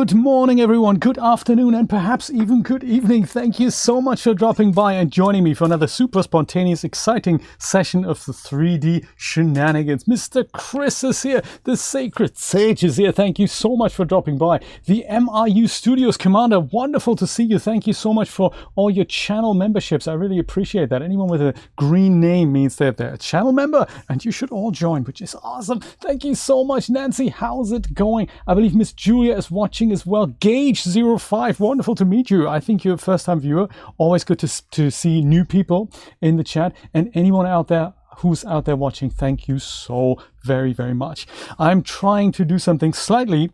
Good morning, everyone. Good afternoon, and perhaps even good evening. Thank you so much for dropping by and joining me for another super spontaneous, exciting session of the 3D Shenanigans. Mr. Chris is here. The Sacred Sage is here. Thank you so much for dropping by. The MRU Studios Commander, wonderful to see you. Thank you so much for all your channel memberships. I really appreciate that. Anyone with a green name means that they're a channel member, and you should all join, which is awesome. Thank you so much, Nancy. How's it going? I believe Miss Julia is watching as well. Gage05, wonderful to meet you. I think you're a first-time viewer. Always good to see new people in the chat. And anyone out there who's out there watching, thank you so very, very much. I'm trying to do something slightly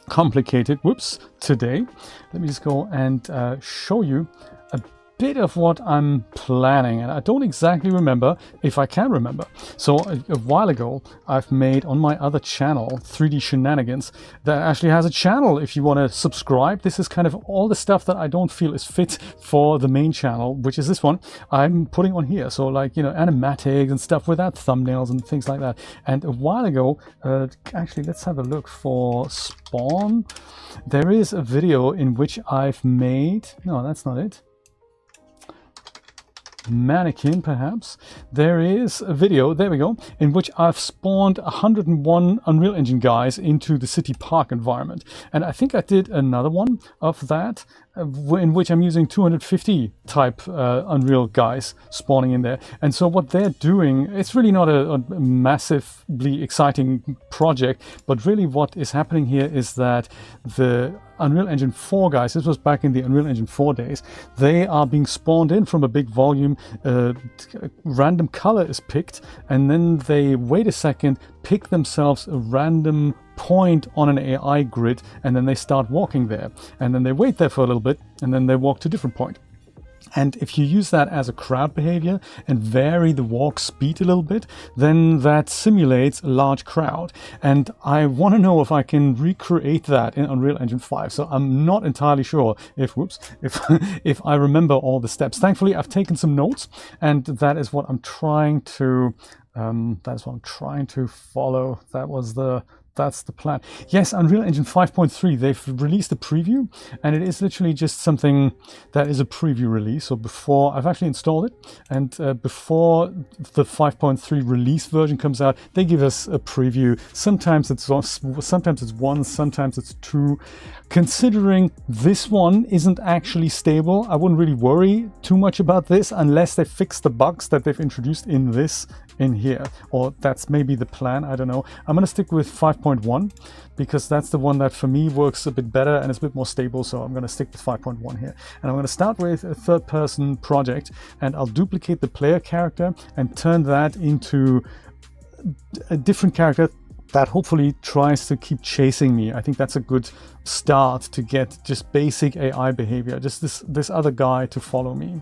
complicated, today. Let me just go and show you a bit of what I'm planning, and I don't exactly remember if I can remember. So a while ago I've made on my other channel, 3D Shenanigans, that actually has a channel if you want to subscribe. This is kind of all the stuff that I don't feel is fit for the main channel, which is this one, I'm putting on here. So like, you know, animatics and stuff without thumbnails and things like that. And a while ago, actually let's have a look for Spawn. There is a video in which I've made, no, that's not it. Mannequin, perhaps. There is a video, there we go, in which I've spawned 101 Unreal Engine guys into the city park environment. And I think I did another one of that in which I'm using 250 type Unreal guys spawning in there. And so what they're doing, it's really not a massively exciting project, but really what is happening here is that the Unreal Engine 4 guys, this was back in the Unreal Engine 4 days, they are being spawned in from a big volume, random color is picked, and then they wait a second, pick themselves a random point on an AI grid, and then they start walking there. And then they wait there for a little bit, and then they walk to a different point. And if you use that as a crowd behavior and vary the walk speed a little bit, then that simulates a large crowd. And I want to know if I can recreate that in Unreal Engine 5. So I'm not entirely sure if if I remember all the steps. Thankfully, I've taken some notes, and that is what I'm trying to follow. That's the plan. Yes, Unreal Engine 5.3, they've released a preview, and it is literally just something that is a preview release. So before, I've actually installed it, and before the 5.3 release version comes out, they give us a preview. Sometimes it's one, sometimes it's two. Considering this one isn't actually stable, I wouldn't really worry too much about this unless they fix the bugs that they've introduced in this in here, or that's maybe the plan. I don't know. I'm going to stick with 5.1 because that's the one that for me works a bit better and it's a bit more stable. So I'm going to stick with 5.1 here, and I'm going to start with a third-person project, and I'll duplicate the player character and turn that into a different character that hopefully tries to keep chasing me. I think that's a good start to get just basic AI behavior, just this other guy to follow me.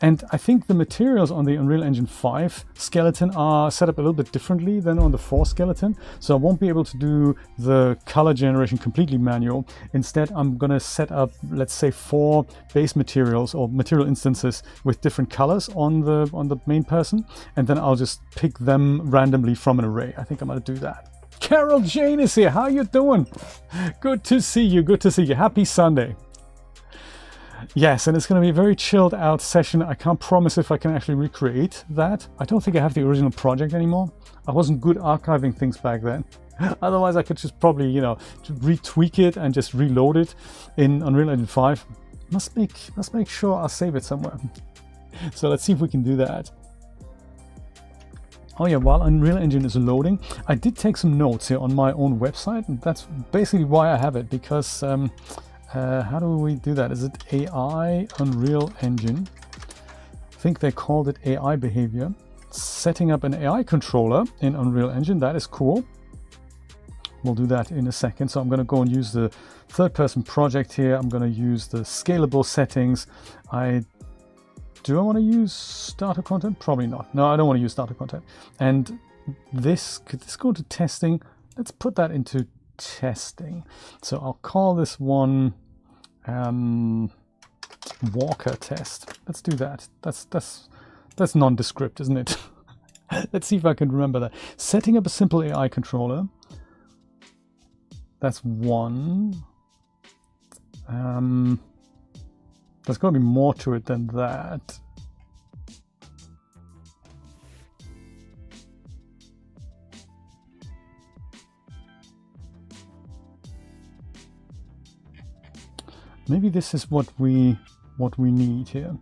And I think the materials on the Unreal Engine 5 skeleton are set up a little bit differently than on the 4 skeleton. So I won't be able to do the color generation completely manual. Instead, I'm gonna set up, let's say, 4 base materials or material instances with different colors on the main person, and then I'll just pick them randomly from an array. I think I'm gonna do that. Carol Jane is here. How you doing? Good to see you. Good to see you. Happy Sunday. Yes, and it's going to be a very chilled out session. I can't promise if I can actually recreate that. I don't think I have the original project anymore. I wasn't good archiving things back then. Otherwise, I could just probably, you know, retweak it and just reload it in Unreal Engine 5. Must make sure I'll save it somewhere. So let's see if we can do that. Oh yeah, while Unreal Engine is loading, I did take some notes here on my own website, and that's basically why I have it, because how do we do that? Is it AI Unreal Engine? I think they called it AI behavior. Setting up an AI controller in Unreal Engine, that is cool. We'll do that in a second. So I'm going to go and use the third-person project here. I'm going to use the scalable settings. Do I want to use starter content? Probably not. No, I don't want to use starter content. And could this go to testing? Let's put that into testing. So I'll call this one Walker test. Let's do that. That's nondescript, isn't it? Let's see if I can remember that. Setting up a simple AI controller. That's one. There's got to be more to it than that. Maybe this is what we need here.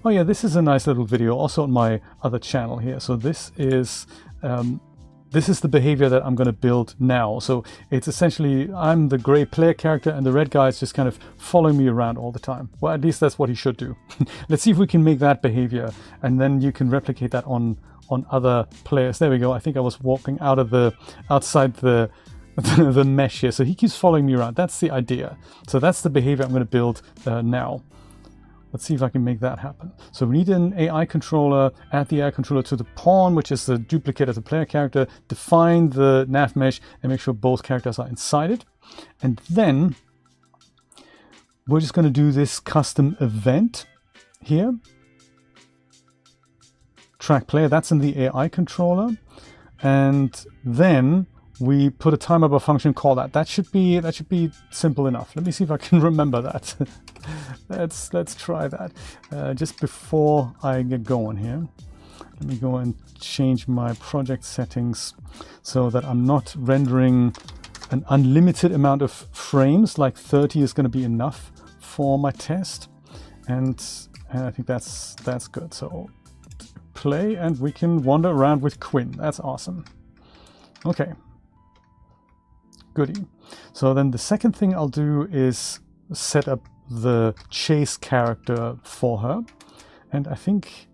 Oh yeah, this is a nice little video also on my other channel here. So this is the behavior that I'm going to build now. So it's essentially, I'm the gray player character and the red guy is just kind of following me around all the time. Well, at least that's what he should do. Let's see if we can make that behavior, and then you can replicate that on other players. There we go. I think I was walking outside the the mesh here. So he keeps following me around. That's the idea. So that's the behavior I'm going to build now. Let's see if I can make that happen. So we need an AI controller, add the AI controller to the pawn, which is the duplicate of the player character, define the nav mesh and make sure both characters are inside it. And then we're just going to do this custom event here. Track player, that's in the AI controller. And then we put a timer by function, call that. That should be simple enough. Let me see if I can remember that. Let's try that. Just before I get going here, let me go and change my project settings so that I'm not rendering an unlimited amount of frames. Like 30 is going to be enough for my test, and I think that's good. So play, and we can wander around with Quinn. That's awesome. Okay. Goody. So then the second thing I'll do is set up the chase character for her. And I think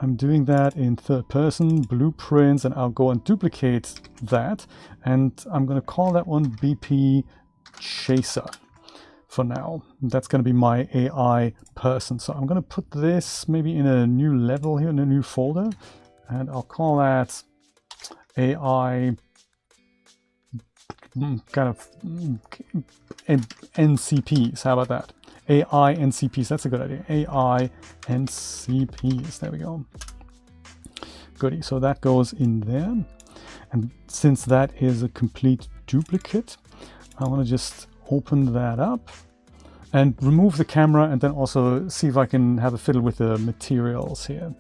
I'm doing that in third person, blueprints, and I'll go and duplicate that. And I'm going to call that one BP Chaser for now. That's going to be my AI person. So I'm going to put this maybe in a new level here, in a new folder. And I'll call that AI kind of NCPs. How about that? AI NCPs. That's a good idea. AI NCPs. There we go. Goody. So that goes in there. And since that is a complete duplicate, I want to just open that up and remove the camera, and then also see if I can have a fiddle with the materials here.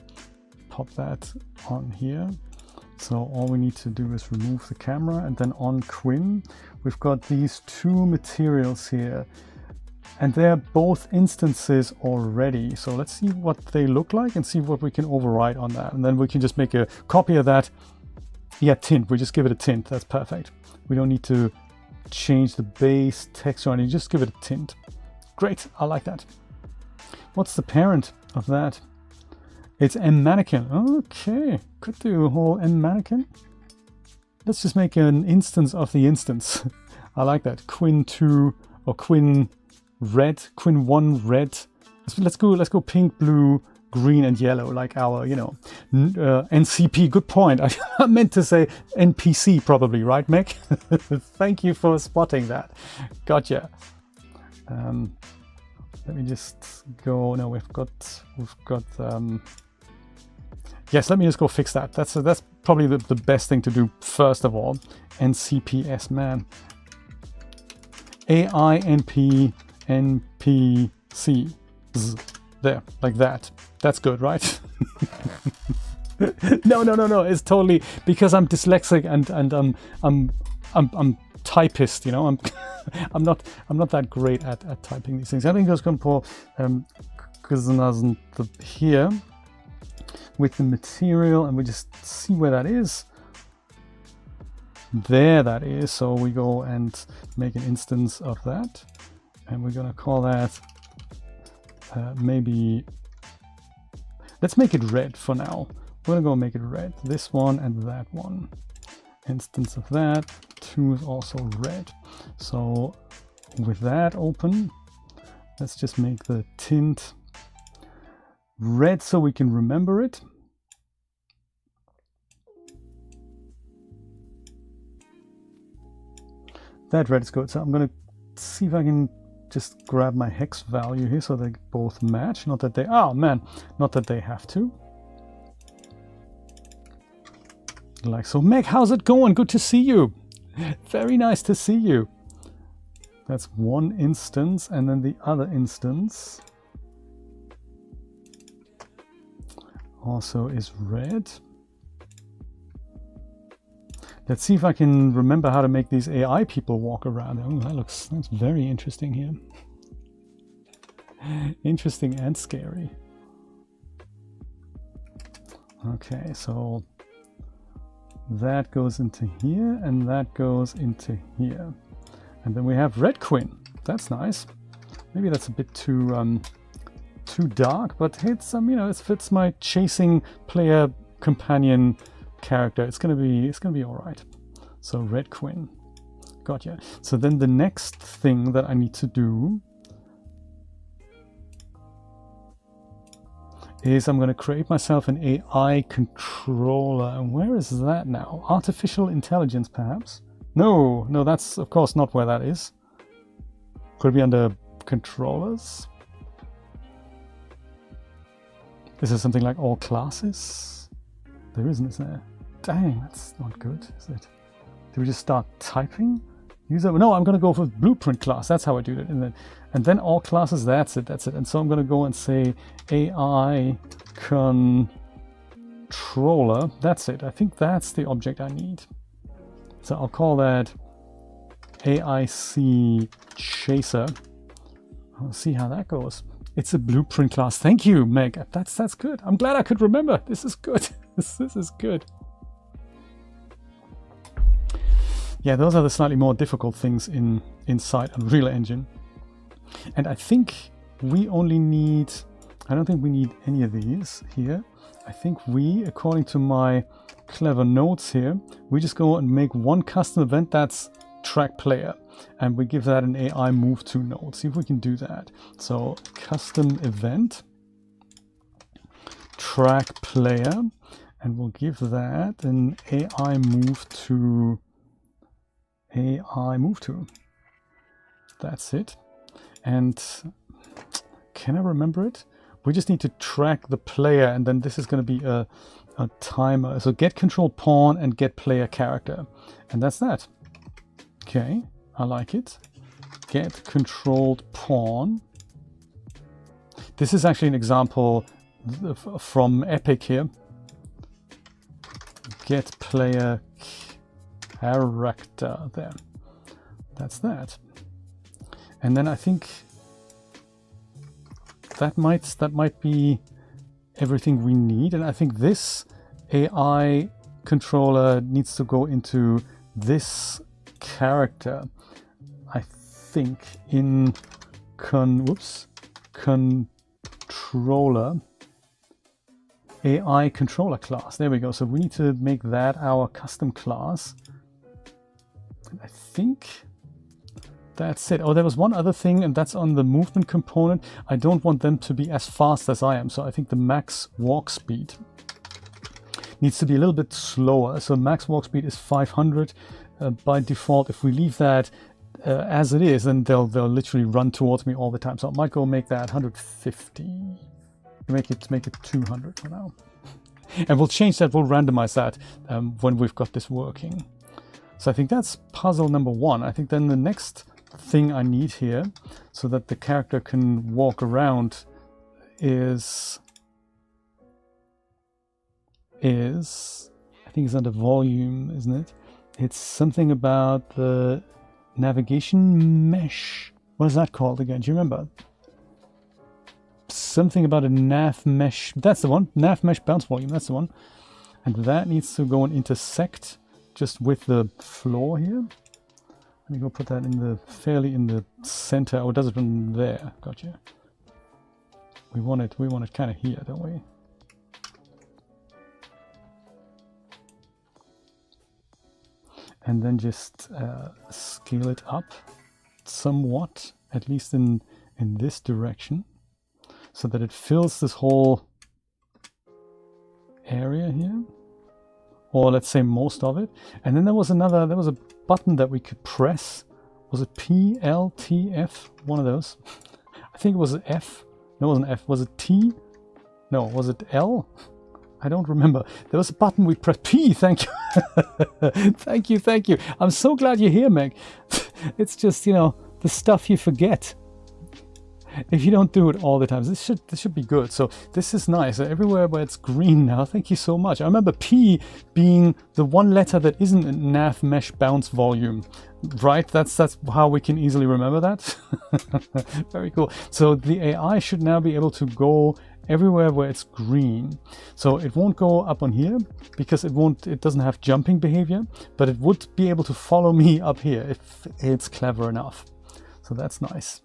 Pop that on here. So all we need to do is remove the camera, and then on Quinn, we've got these two materials here, and they're both instances already. So let's see what they look like and see what we can override on that. And then we can just make a copy of that. Yeah, tint, we just give it a tint. That's perfect. We don't need to change the base text or anything, just give it a tint. Great, I like that. What's the parent of that? It's Mannequin. Okay, could do a whole Mannequin. Let's just make an instance of the instance. I like that. Quinn 2 or Quinn red, Quinn 1 red. Let's go pink, blue, green, and yellow, like our, NCP. Good point. I meant to say NPC probably, right, Meg? Thank you for spotting that. Gotcha. Let me just go. No, we've got. Yes, let me just go fix that. That's probably the best thing to do first of all. NCPS, man. AI NP NPC. There, like that. That's good, right? No. It's totally because I'm dyslexic and I'm typist. I'm not that great at typing these things. I think I was going to put here with the material, and we just see where that is. There that is. So we go and make an instance of that, and we're going to call that maybe, let's make it red for now. We're going to go make it red. This one and that one. Instance of that. 2 is also red. So with that open, let's just make the tint red so we can remember it. That red is good. So I'm going to see if I can just grab my hex value here so they both match. Not that they, oh man, not that they have to. Like so. Meg, how's it going? Good to see you. Very nice to see you. That's one instance, and then the other instance also is red. Let's see if I can remember how to make these AI people walk around. Oh, that's very interesting here. Interesting and scary. Okay, so that goes into here, and that goes into here. And then we have Red Quinn. That's nice. Maybe that's a bit too dark, but it's you know, it fits my chasing player companion character. It's gonna be all right. So Red Quinn, gotcha. So then the next thing that I need to do is I'm going to create myself an AI controller. And where is that now? Artificial intelligence, perhaps? No, that's of course not where that is. Could it be under controllers? Is there something like all classes? There isn't, is there? Dang, that's not good, is it? Do we just start typing? User? No, I'm going to go for blueprint class. That's how I do it. And then all classes. That's it. And so I'm going to go and say AI controller. That's it. I think that's the object I need. So I'll call that AIC chaser. I'll see how that goes. It's a blueprint class. Thank you, Meg. That's good. I'm glad I could remember. This is good. This is good. Yeah, those are the slightly more difficult things inside Unreal Engine. And I think we only need, I don't think we need any of these here. I think we, according to my clever notes here, we just go and make one custom event that's track player. And we give that an AI move to node. See if we can do that. So custom event, track player, and we'll give that an AI move to That's it. And can I remember it? We just need to track the player, and then this is going to be a timer. So get control pawn and get player character. And that's that. Okay, I like it. Get controlled pawn. This is actually an example from Epic here. Get player character there. That's that. And then I think that might be everything we need. And I think this AI controller needs to go into this character. I think in controller, AI controller class. There we go. So we need to make that our custom class. I think that's it. Oh, there was one other thing, and that's on the movement component. I don't want them to be as fast as I am. So I think the max walk speed needs to be a little bit slower. So max walk speed is 500 by default. If we leave that as it is, then they'll literally run towards me all the time. So I might go make that 150. Make it 200 for now. And we'll change that. We'll randomize that when we've got this working. So I think that's puzzle number one. I think then the next thing I need here, so that the character can walk around, is I think it's under volume, isn't it? It's something about the navigation mesh. What is that called again? Do you remember? Something about a nav mesh. That's the one. Nav mesh bounce volume. That's the one. And that needs to go and intersect just with the floor here. Let me go put that in the fairly in the center. Oh, it does it from there. Gotcha. We want it kind of here, don't we? And then just scale it up somewhat, at least in this direction, so that it fills this whole area here, or let's say most of it. And then there was a button that we could press. Was it P, L, T, F? One of those. I think it was an F. No, it wasn't F. Was it T? No, was it L? I don't remember. There was a button we pressed. P, thank you. Thank you. I'm so glad you're here, Meg. It's just, you know, the stuff you forget if you don't do it all the time. This should be good. So this is nice. Everywhere where it's green now, thank you so much. I remember P being the one letter that isn't in nav mesh bounce volume, right? That's how we can easily remember that. Very cool. So the AI should now be able to go everywhere where it's green. So it won't go up on here because it doesn't have jumping behavior, but it would be able to follow me up here if it's clever enough. So that's nice.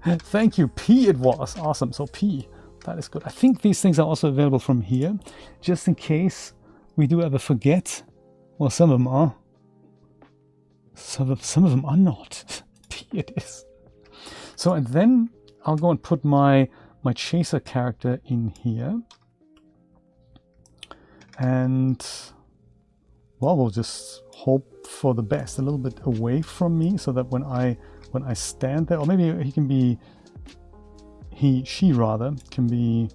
Thank you, P it was. Awesome. So P, that is good. I think these things are also available from here, just in case we do ever forget. Well, some of them are. Some of them are not. P it is. So, and then I'll go and put my chaser character in here. And, well, we'll just hope for the best. A little bit away from me so that when I stand there, or maybe he can be, she rather, can be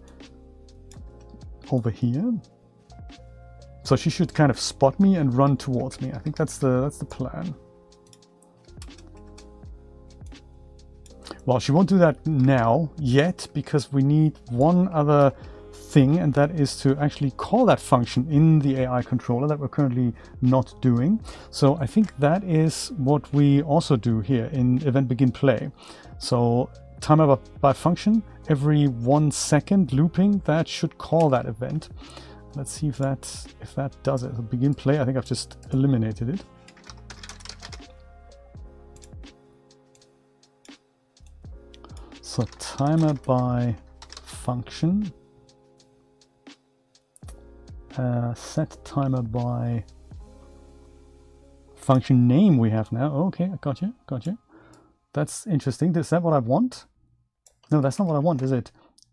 over here. So she should kind of spot me and run towards me. I think that's the plan. Well, she won't do that now yet because we need one other thing, and that is to actually call that function in the AI controller that we're currently not doing. So I think that is what we also do here in event begin play. So timer by function, every 1 second looping, that should call that event. Let's see if that does it. So begin play, I think I've just eliminated it. So timer by function. Set timer by function name we have now. Oh, okay, I got you. That's interesting. Is that what I want? No, that's not what I want, is it?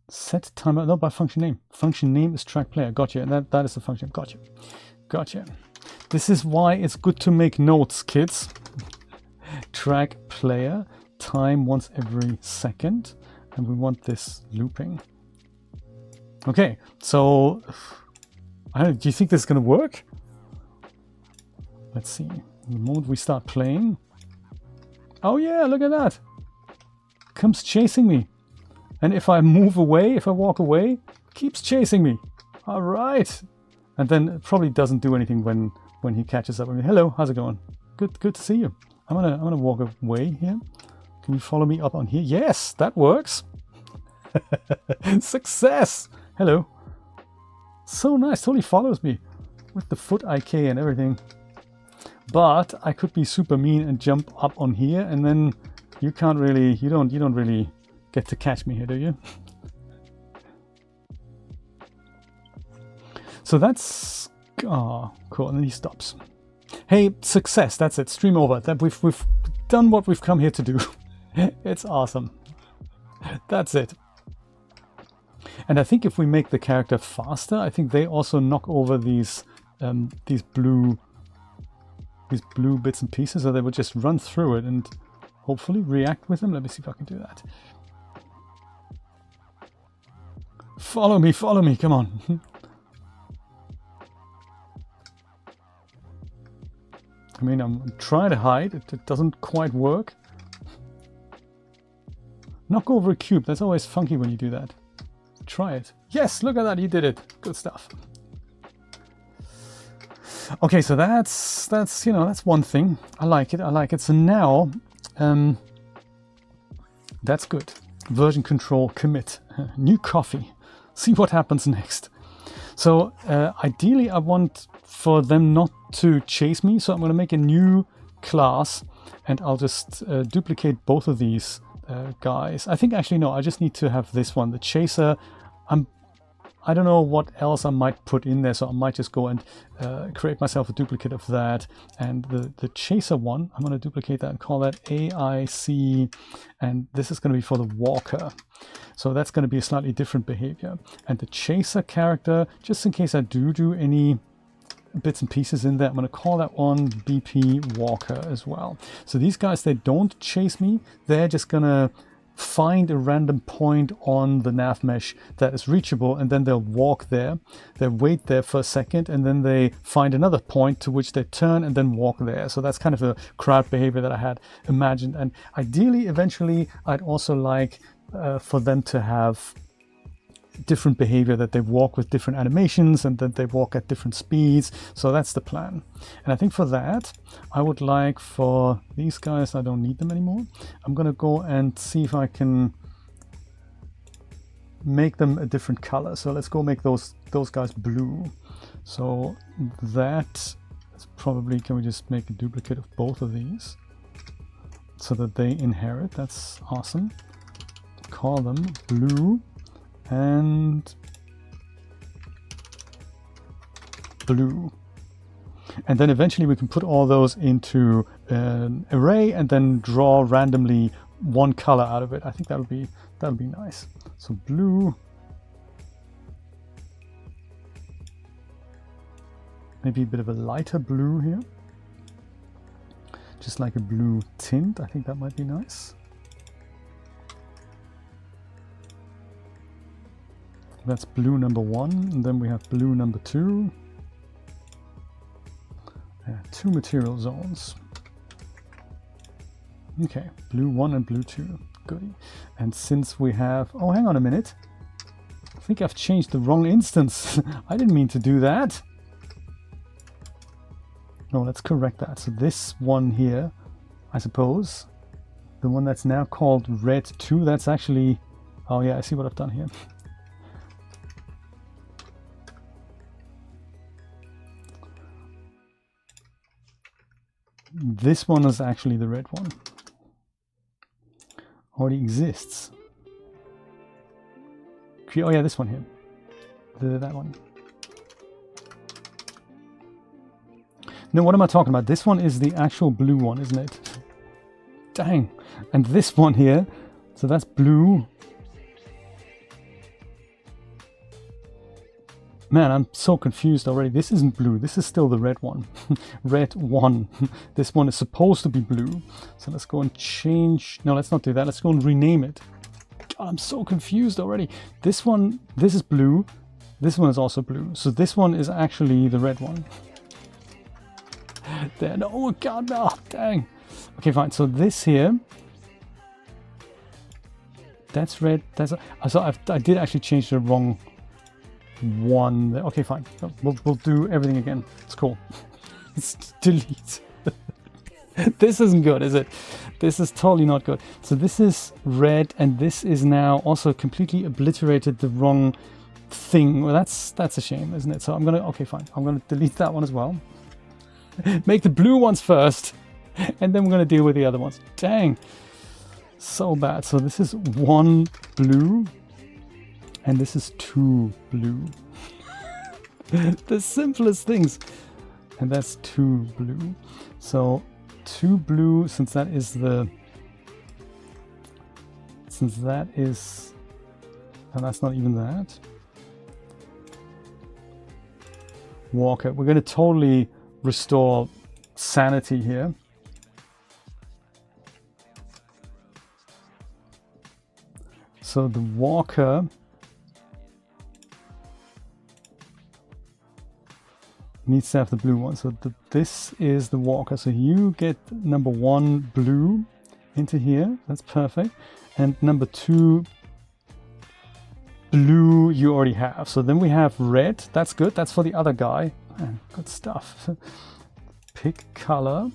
Set timer, no, by function name. Function name is track player. Got you. And that is the function. Got you. This is why it's good to make notes, kids. Track player, time once every second. And we want this looping. Okay, so do you think this is going to work? Let's see. The moment we start playing. Oh yeah, look at that. Comes chasing me. And if I move away, if I walk away, keeps chasing me. All right. And then it probably doesn't do anything when he catches up with me. Hello, how's it going? Good to see you. I'm gonna walk away here. Can you follow me up on here? Yes, that works. Success. Hello. So nice, totally follows me with the foot IK and everything. But I could be super mean and jump up on here, and then you don't really get to catch me here, do you? So that's cool, and then he stops. Hey, success, that's it, stream over. That we've done what we've come here to do. It's awesome. That's it. And I think if we make the character faster, I think they also knock over these blue bits and pieces, so they would just run through it and hopefully react with them. Let me see if I can do that. Follow me, come on. I mean, I'm trying to hide, it doesn't quite work. Knock over a cube, that's always funky when you do that. Try it. Yes, look at that, you did it. Good stuff. Okay, so that's one thing. I like it. So now that's good. Version control commit. New coffee. See what happens next. So ideally I want for them not to chase me, so I'm going to make a new class and I'll just duplicate both of these guys. I think actually no, I just need to have this one, the chaser. I don't know what else I might put in there, so I might just go and create myself a duplicate of that. And the chaser one, I'm going to duplicate that and call that AIC, and this is going to be for the walker. So that's going to be a slightly different behavior. And the chaser character, just in case I do any bits and pieces in there, I'm going to call that one BP Walker as well. So these guys, they don't chase me, they're just going to find a random point on the nav mesh that is reachable, and then they'll walk there, they wait there for a second, and then they find another point to which they turn and then walk there. So that's kind of a crowd behavior that I had imagined. And ideally, eventually, I'd also like for them to have different behavior, that they walk with different animations and that they walk at different speeds. So that's the plan. And I think for that, I would like for these guys, I don't need them anymore. I'm going to go and see if I can make them a different color. So let's go make those guys blue. So that is probably, can we just make a duplicate of both of these so that they inherit? That's awesome. Call them blue and blue, and then eventually we can put all those into an array and then draw randomly one color out of it. I think that'll be nice. So blue, maybe a bit of a lighter blue here, just like a blue tint. I think that might be nice. That's blue number 1, and then we have blue number 2. 2 material zones. Okay, blue 1 and blue 2. Goody. And since we have... Oh, hang on a minute. I think I've changed the wrong instance. I didn't mean to do that. No, let's correct that. So this one here, I suppose, the one that's now called red 2, that's actually... Oh yeah, I see what I've done here. This one is actually the red one. Already exists. Oh yeah, this one here. That one. No, what am I talking about? This one is the actual blue one, isn't it? Dang. And this one here, so that's blue. Man, I'm so confused already. This isn't blue. This is still the red one. Red 1. This one is supposed to be blue. So let's go and change. No, let's not do that. Let's go and rename it. God, I'm so confused already. This one, this is blue. This one is also blue. So this one is actually the red one. Then, oh God, no, dang. Okay, fine. So this here, that's red. That's so I did actually change the wrong one. Okay, fine. We'll do everything again. It's cool. It's delete. This isn't good, is it? This is totally not good. So this is red, and this is now also completely obliterated the wrong thing. Well, that's a shame, isn't it? So I'm gonna, okay, fine. I'm gonna delete that one as well. Make the blue ones first, and then we're gonna deal with the other ones. Dang, so bad. So this is 1 blue. And this is 2 blue. The simplest things. And that's 2 blue. So 2 blue, since that is the... Since that is... And that's not even that. Walker. We're going to totally restore sanity here. So the walker... needs to have the blue one. So this is the walker. So you get number 1 blue into here. That's perfect. And number 2 blue you already have. So then we have red. That's good. That's for the other guy. Man, good stuff. Pick color.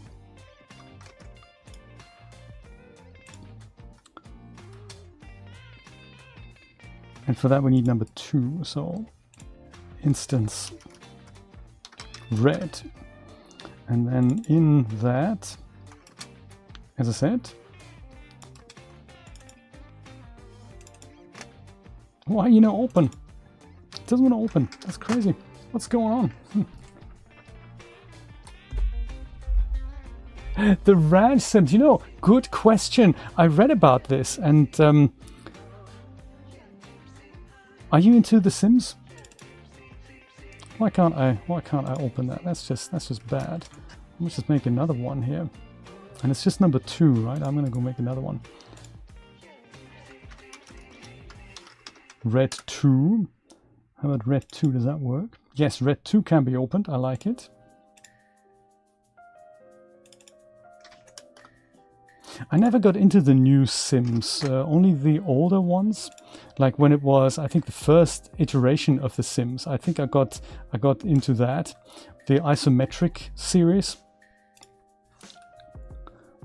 And for that we need number 2. So instance red, and then in that, as I said, why open? It doesn't want to open. That's crazy. What's going on? The Raj said, good question. I read about this, and are you into The Sims? Why can't I open that? That's just bad. Let's just make another one here. And it's just number 2, right? I'm gonna go make another one. red 2. How about red 2? Does that work? Yes, red 2 can be opened. I like it. I never got into the new Sims, only the older ones. Like when it was, I think, the first iteration of the Sims. I think I got into that, the isometric series.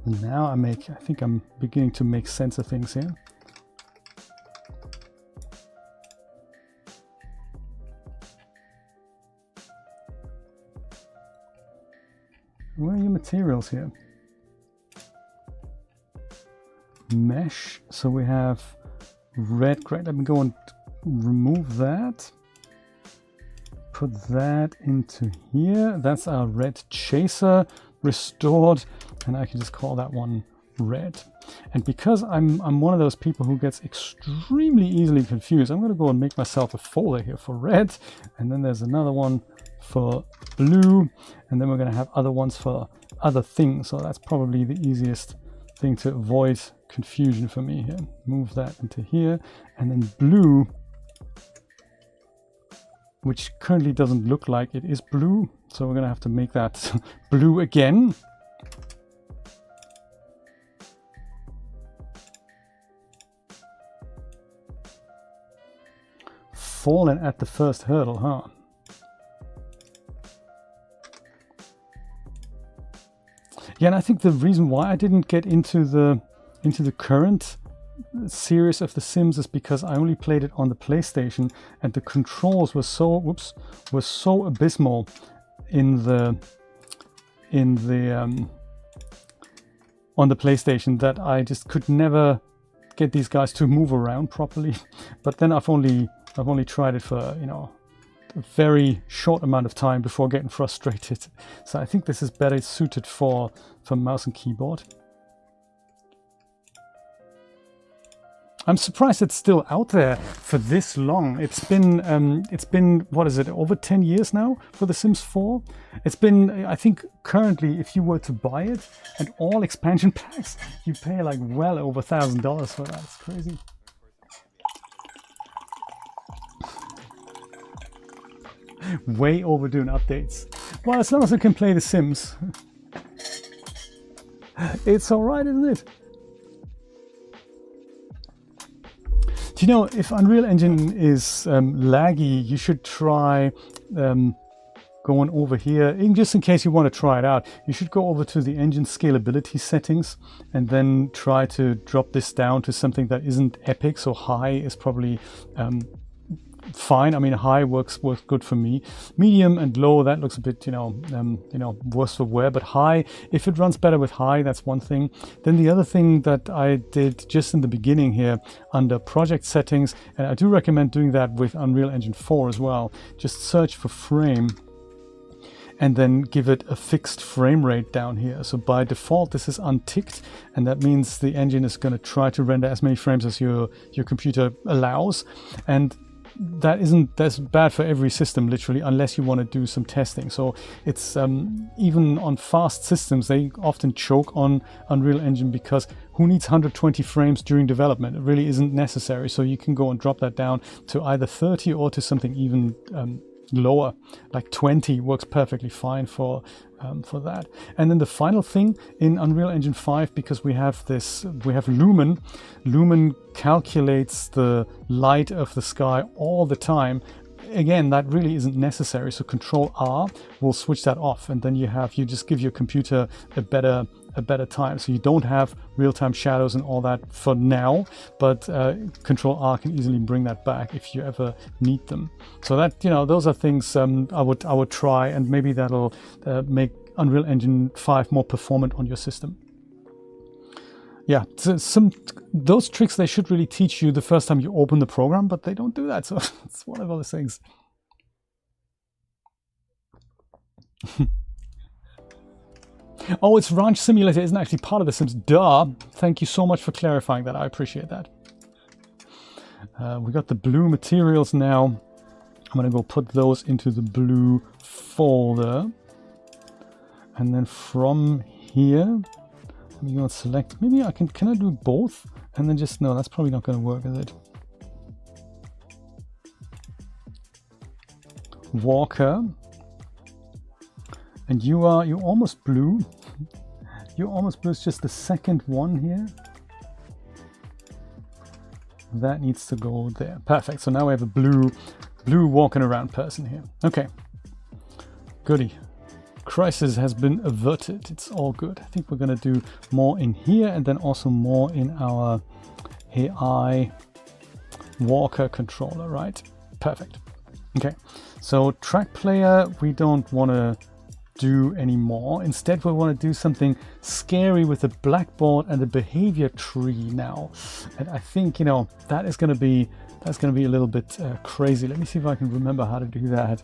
And now I think I'm beginning to make sense of things here. Where are your materials here? Mesh. So we have red. Great. Let me go and remove that. Put that into here. That's our red chaser restored, and I can just call that one red. And because I'm one of those people who gets extremely easily confused, I'm going to go and make myself a folder here for red, and then there's another one for blue, and then we're going to have other ones for other things. So that's probably the easiest thing to avoid confusion for me here. Move that into here, and then blue, which currently doesn't look like it is blue, so we're gonna have to make that blue again. Fallen at the first hurdle, huh? Yeah, and I think the reason why I didn't get into the current series of The Sims is because I only played it on the PlayStation, and the controls were so abysmal in the on the PlayStation that I just could never get these guys to move around properly. But then I've only tried it for, you know, a very short amount of time before getting frustrated. So I think this is better suited for mouse and keyboard. I'm surprised it's still out there for this long. It's been what is it, over 10 years now for The Sims 4? It's been, I think currently, if you were to buy it and all expansion packs, you pay like well over $1,000 for that. It's crazy. Way overdoing updates. Well, as long as I can play The Sims, it's all right, isn't it? Do you know, if Unreal Engine is laggy, you should try going over here, just in case you want to try it out. You should go over to the engine scalability settings and then try to drop this down to something that isn't epic. So high is probably fine. I mean, high works good for me. Medium and low, that looks a bit, worse for wear. But high, if it runs better with high, that's one thing. Then the other thing that I did just in the beginning here under project settings, and I do recommend doing that with Unreal Engine 4 as well. Just search for frame and then give it a fixed frame rate down here. So by default, this is unticked, and that means the engine is going to try to render as many frames as your computer allows. And that's bad for every system, literally, unless you want to do some testing. So it's even on fast systems, they often choke on Unreal Engine because who needs 120 frames during development? It really isn't necessary. So you can go and drop that down to either 30 or to something even lower, like 20 works perfectly fine for that. And then the final thing in Unreal Engine 5, because we have Lumen. Lumen calculates the light of the sky all the time. Again, that really isn't necessary. So Control R will switch that off, and then you just give your computer a better time. So you don't have real-time shadows and all that for now, but Control R can easily bring that back if you ever need them. So that, those are things I would try, and maybe that'll make Unreal Engine 5 more performant on your system. Yeah, so those tricks they should really teach you the first time you open the program, but they don't do that. So it's one of those things. Oh, it's Ranch Simulator isn't actually part of The Sims. Duh. Thank you so much for clarifying that. I appreciate that. We got the blue materials now. I'm going to go put those into the blue folder. And then from here, let me go and select. Maybe I can I do both? And then just, no, that's probably not going to work, is it? walker, and you almost blue. You almost blue. It's just the second one here. That needs to go there. Perfect. So now we have a blue walking around person here. Okay. Goody. Crisis has been averted. It's all good. I think we're going to do more in here and then also more in our AI walker controller, right? Perfect. Okay. So track player, we don't want to do anymore. Instead, we want to do something scary with a blackboard and a behavior tree now. And I think, you know, that's going to be a little bit crazy. Let me see if I can remember how to do that.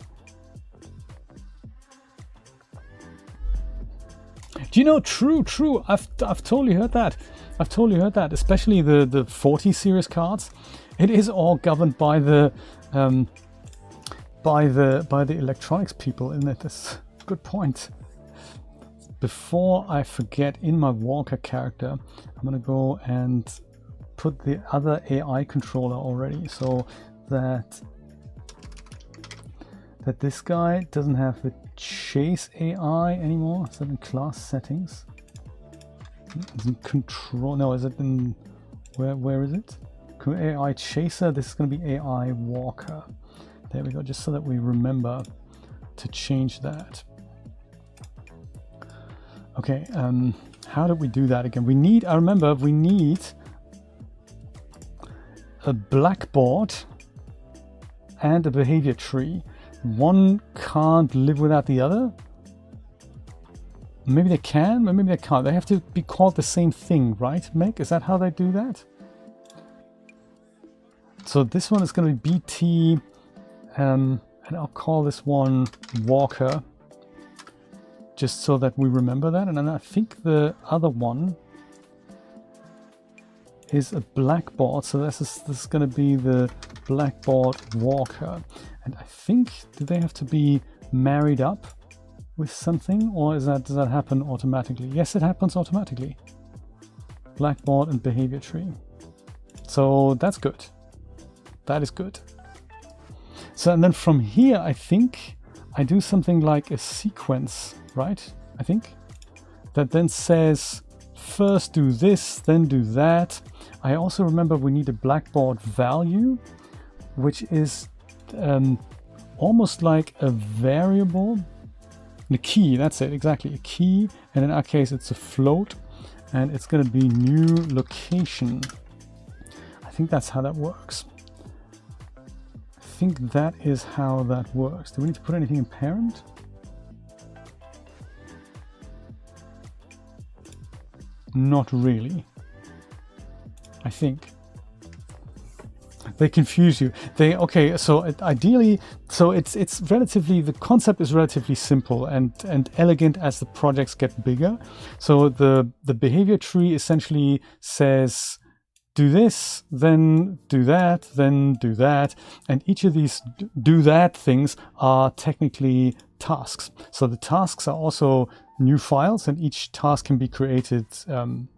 Do you know, true, I've totally heard that. I've totally heard that, especially the 40 series cards. It is all governed by the electronics people, isn't it? That's a good point. Before I forget, in my walker character, I'm gonna go and put the other AI controller already, so that this guy doesn't have the chase AI anymore. Is that in class settings? It's in control. No, is it in where is it? AI chaser. This is going to be AI walker. There we go. Just so that we remember to change that. Okay. How did we do that again? We need. I remember we need a blackboard and a behavior tree. One can't live without the other. Maybe they can, but maybe they can't. They have to be called the same thing, right, Meg? Is that how they do that? So this one is going to be BT, and I'll call this one Walker, just so that we remember that. And then I think the other one is a blackboard. So this is going to be the blackboard Walker. And I think, do they have to be married up with something, or does that happen automatically? Yes, it happens automatically. Blackboard and behavior tree. So that's good. That is good. So, and then from here, I think I do something like a sequence, right? I think that then says first do this, then do that. I also remember we need a blackboard value, which is almost like a variable. The key, that's it, exactly, a key, and in our case it's a float, and it's going to be new location. I think that's how that works. I think that is how that works. Do we need to put anything in parent? Not really, I think. They confuse you. Okay, so ideally, so it's relatively, the concept is relatively simple and elegant as the projects get bigger. So the behavior tree essentially says, do this, then do that, then do that. And each of these do that things are technically tasks. So the tasks are also new files, and each task can be created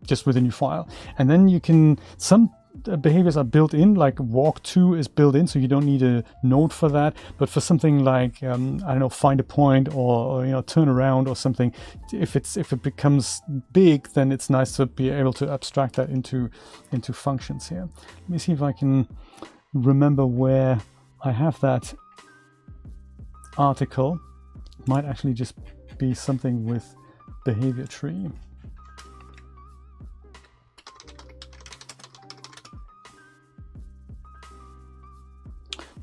just with a new file. And then you can, some behaviors are built in, like walk to is built in, so you don't need a node for that. But for something like I don't know, find a point, or you know, turn around or something, if it becomes big, then it's nice to be able to abstract that into functions here. Let me see if I can remember where I have that article. It might actually just be something with behavior tree.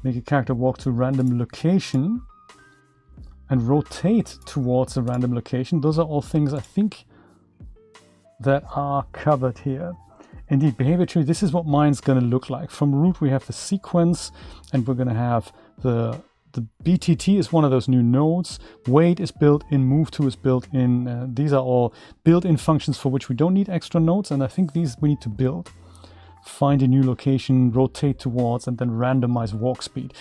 Make a character walk to random location and rotate towards a random location. Those are all things I think that are covered here. Indeed, behavior tree, this is what mine's going to look like. From root we have the sequence, and we're going to have the BTT is one of those new nodes. Wait is built in, move to is built in. These are all built-in functions for which we don't need extra nodes, and I think these we need to build. Find a new location, rotate towards, and then randomize walk speed.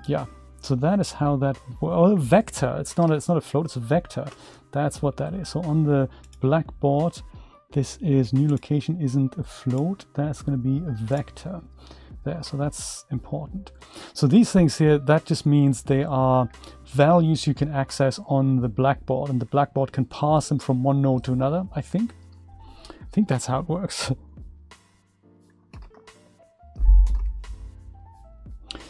Yeah, so that is how that, well, a vector. It's not a float, it's a vector. That's what that is. So on the blackboard, this is new location isn't a float. That's going to be a vector. there. So that's important. So these things here, that just means they are values you can access on the blackboard, and the blackboard can pass them from one node to another, I think. I think that's how it works.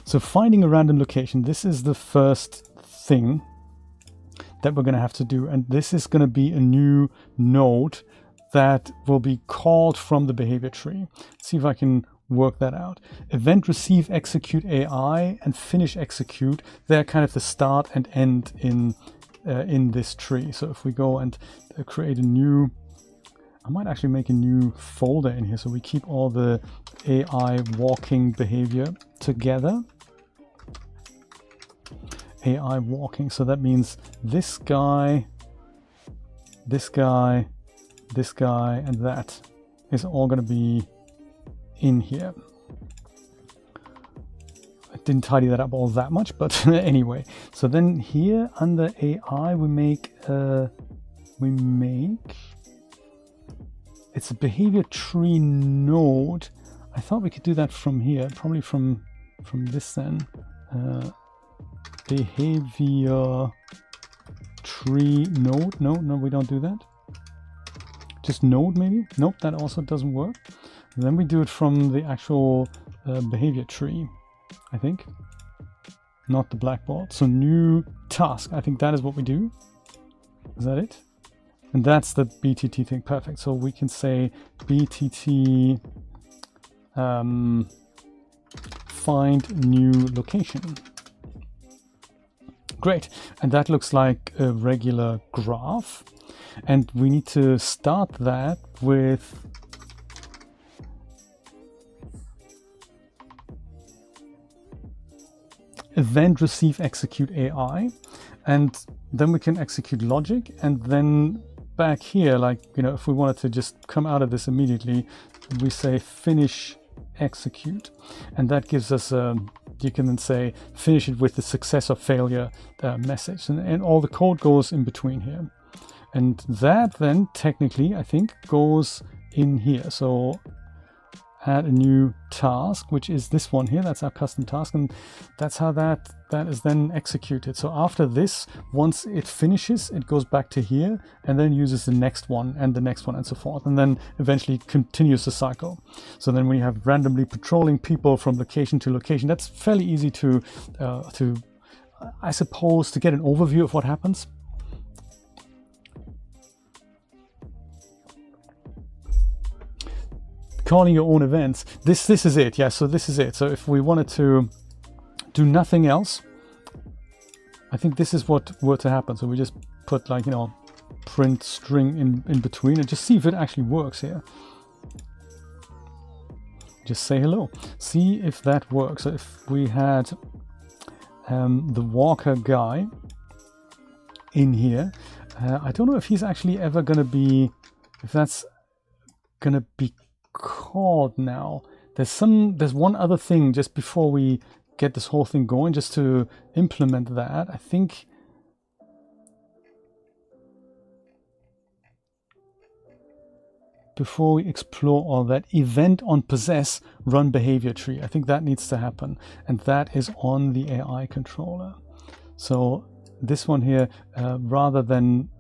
So finding a random location, this is the first thing that we're going to have to do, and this is going to be a new node that will be called from the behavior tree. Let's see if I can work that out. Event receive execute AI and finish execute, they're kind of the start and end in this tree. So if we go and create a new, I might actually make a new folder in here so we keep all the AI walking behavior together. AI walking, so that means this guy, this guy, this guy, and that is all going to be in here. I didn't tidy that up all that much, but anyway. So then here under AI we make it's a behavior tree node. I thought we could do that from here, probably from this then. Behavior tree node. No, we don't do that. Just node maybe? Nope, that also doesn't work. And then we do it from the actual behavior tree, I think. Not the blackboard. So new task. I think that is what we do. Is that it? And that's the BTT thing. Perfect. So we can say BTT find new location. Great. And that looks like a regular graph. And we need to start that with event receive execute AI, and then we can execute logic, and then back here, like, you know, if we wanted to just come out of this immediately, we say finish execute, and that gives us you can then say finish it with the success or failure message, and all the code goes in between here. And that then technically, I think, goes in here. So add a new task, which is this one here. That's our custom task. And that's how that is then executed. So after this, once it finishes, it goes back to here and then uses the next one and the next one and so forth. And then eventually continues the cycle. So then we have randomly patrolling people from location to location. That's fairly easy to I suppose, to get an overview of what happens. Calling your own events. This is it. Yeah, so this is it. So if we wanted to do nothing else, I think this is what were to happen. So we just put, like, you know, print string in between and just see if it actually works here. Just say hello. See if that works. So if we had the walker guy in here, I don't know if he's actually ever going to be, if that's going to be called now. There's one other thing just before we get this whole thing going, just to implement that. I think before we explore all that, event on possess run behavior tree. I think that needs to happen, and that is on the AI controller. So this one here, rather than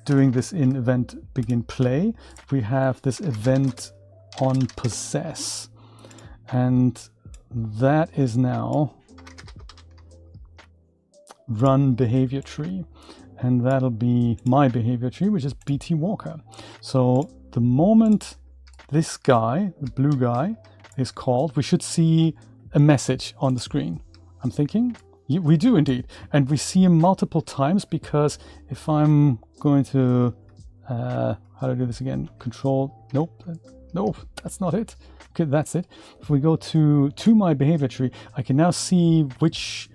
doing this in event begin play, we have this event on possess, and that is now run behavior tree, and that'll be my behavior tree, which is BT Walker. So the moment this guy, the blue guy, is called, we should see a message on the screen. I'm thinking we do indeed, and we see him multiple times, because if I'm going to how do I do this again? Control, nope, that's not it. Okay, that's it. If we go to my behavior tree, I can now see which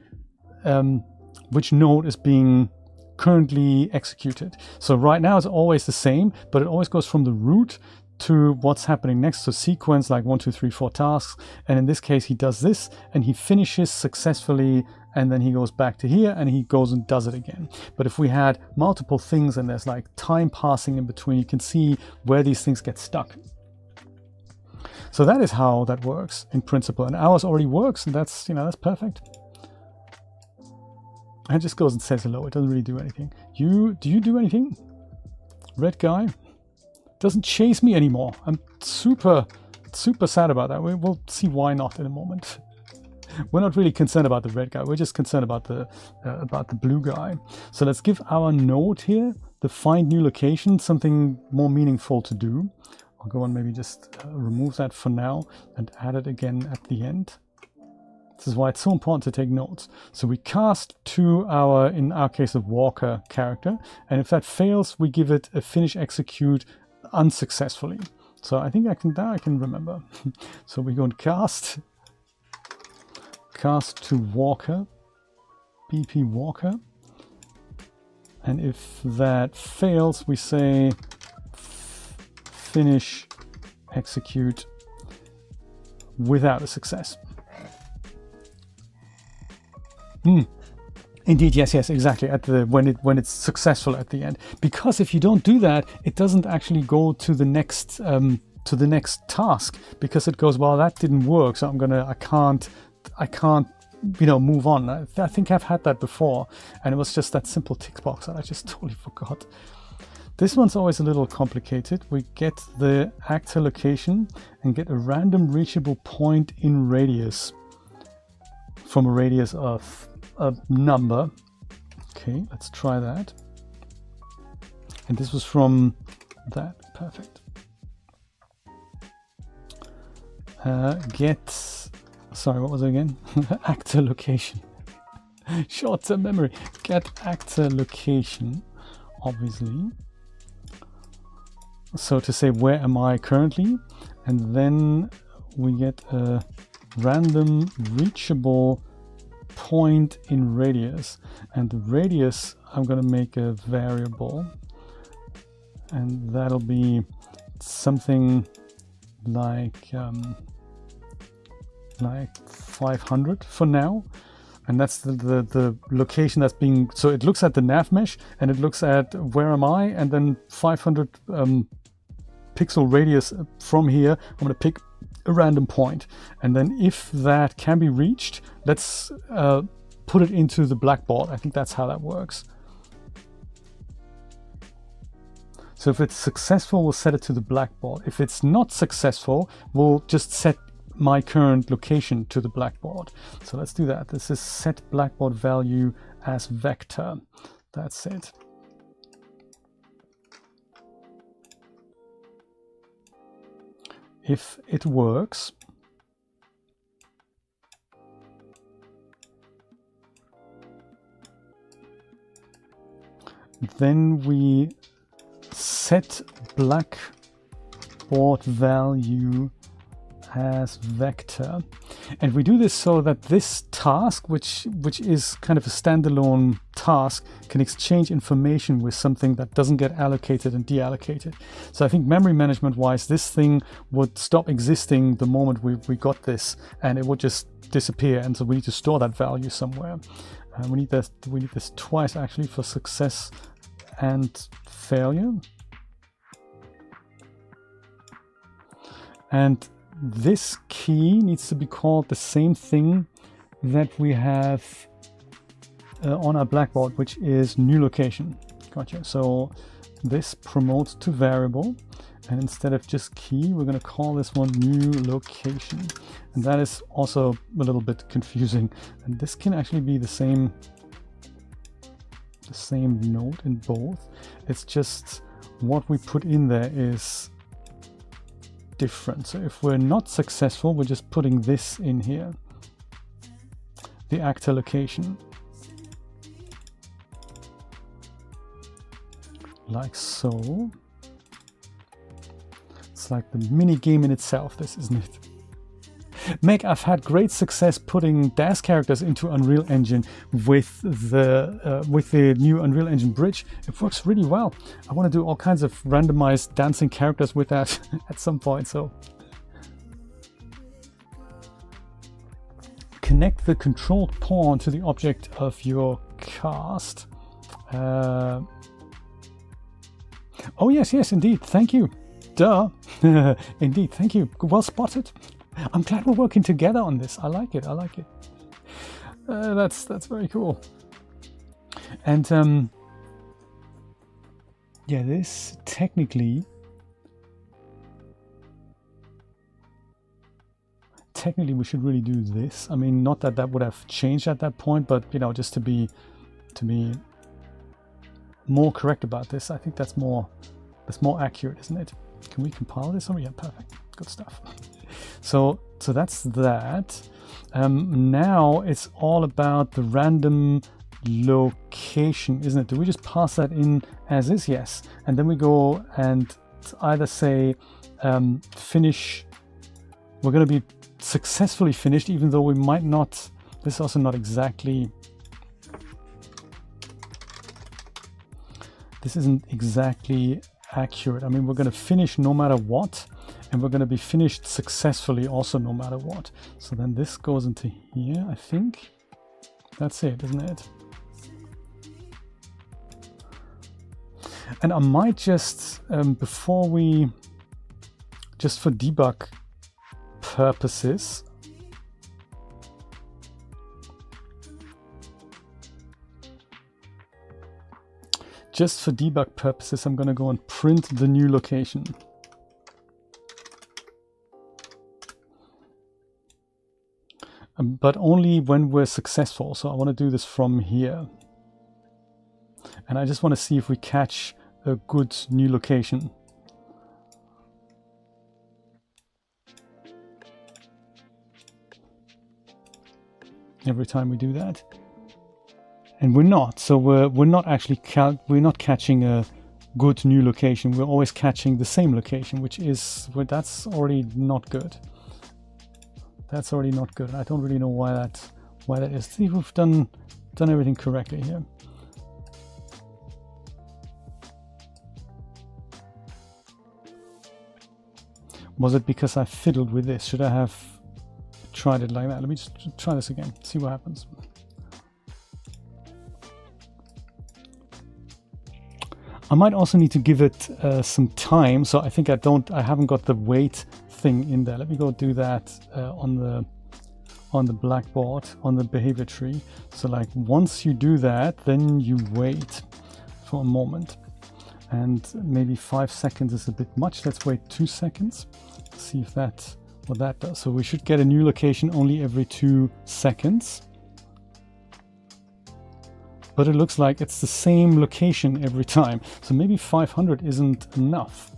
node is being currently executed. So right now it's always the same, but it always goes from the root to what's happening next. So sequence, like 1, 2, 3, 4 tasks, and in this case he does this and he finishes successfully, and then he goes back to here and he goes and does it again. But if we had multiple things and there's like time passing in between, you can see where these things get stuck. So that is how that works in principle, and ours already works, and that's, you know, that's perfect. And it just goes and says hello. It doesn't really do anything. Do you do anything? Red guy doesn't chase me anymore. I'm super sad about that. We'll see why not in a moment. We're not really concerned about the red guy. We're just concerned about the blue guy. So let's give our node here, the find new location, something more meaningful to do. I'll go and maybe just remove that for now and add it again at the end. This is why it's so important to take notes. So we cast to our, in our case, a Walker character, and if that fails, we give it a finish execute unsuccessfully. So I think I can remember. So we go and cast to Walker, BP Walker, and if that fails, we say finish execute without a success. Indeed, yes, exactly. At the when it's successful at the end, because if you don't do that, it doesn't actually go to the next task, because it goes, well, that didn't work, so I can't, you know, move on. I think I've had that before, and it was just that simple tick box that I just totally forgot. This one's always a little complicated. We get the actor location and get a random reachable point in radius from a radius of a number. Okay, let's try that. And this was from that. Perfect. Sorry, what was it again? Actor location. Short-term memory. Get actor location, obviously. So to say, where am I currently? And then we get a random reachable point in radius, and the radius I'm going to make a variable, and that'll be something like 500 for now, and that's the location that's being, so it looks at the nav mesh and it looks at where am I, and then 500 pixel radius from here. I'm going to pick a random point, and then if that can be reached, let's put it into the blackboard. I think that's how that works. So if it's successful, we'll set it to the blackboard. If it's not successful, we'll just set my current location to the blackboard. So let's do that. This is set blackboard value as vector. That's it. If it works, then we set blackboard value as vector, and we do this so that this task, which is kind of a standalone task, can exchange information with something that doesn't get allocated and deallocated. So I think memory management wise, this thing would stop existing the moment we got this, and it would just disappear, and so we need to store that value somewhere. We need this twice actually, for success and failure. And this key needs to be called the same thing that we have on our blackboard, which is new location. Gotcha. So this promotes to variable, and instead of just key, we're going to call this one new location. And that is also a little bit confusing. And this can actually be the same node in both. It's just what we put in there is different. So if we're not successful, we're just putting this in here, the actor location, like so. It's like the mini game in itself, this, isn't it? Meg, I've had great success putting dance characters into Unreal Engine with the new Unreal Engine bridge. It works really well. I want to do all kinds of randomized dancing characters with that at some point. So connect the controlled pawn to the object of your cast. Oh yes, indeed. Thank you. Duh. Indeed, thank you. Well spotted. I'm glad we're working together on this. I like it. I like it. That's very cool. And yeah, this technically we should really do this. I mean, not that that would have changed at that point, but you know, just to be more correct about this, I think that's more accurate, isn't it? Can we compile this? Oh yeah, perfect, good stuff. So that's that. Now it's all about the random location, isn't it? Do we just pass that in as is? Yes. And then we go and either say finish, we're going to be successfully finished, even though we might not, this is also not exactly, this isn't exactly accurate. I mean, we're going to finish no matter what, and we're going to be finished successfully also no matter what. So then this goes into here, I think. That's it, isn't it? And I might just, before we, just for debug purposes, I'm going to go and print the new location. But only when we're successful. So I want to do this from here. And I just want to see if we catch a good new location. Every time we do that. And we're not. So we're not actually catching a good new location. We're always catching the same location, which is, well, that's already not good. That's already not good. I don't really know why that is. See if we've done everything correctly here. Was it because I fiddled with this? Should I have tried it like that? Let me just try this again, see what happens. I might also need to give it some time. So I think I haven't got the wait thing in there. Let me go do that on the blackboard, on the behavior tree. So like once you do that, then you wait for a moment. And maybe 5 seconds is a bit much. Let's wait 2 seconds. See if what that does. So we should get a new location only every 2 seconds. But it looks like it's the same location every time. So maybe 500 isn't enough.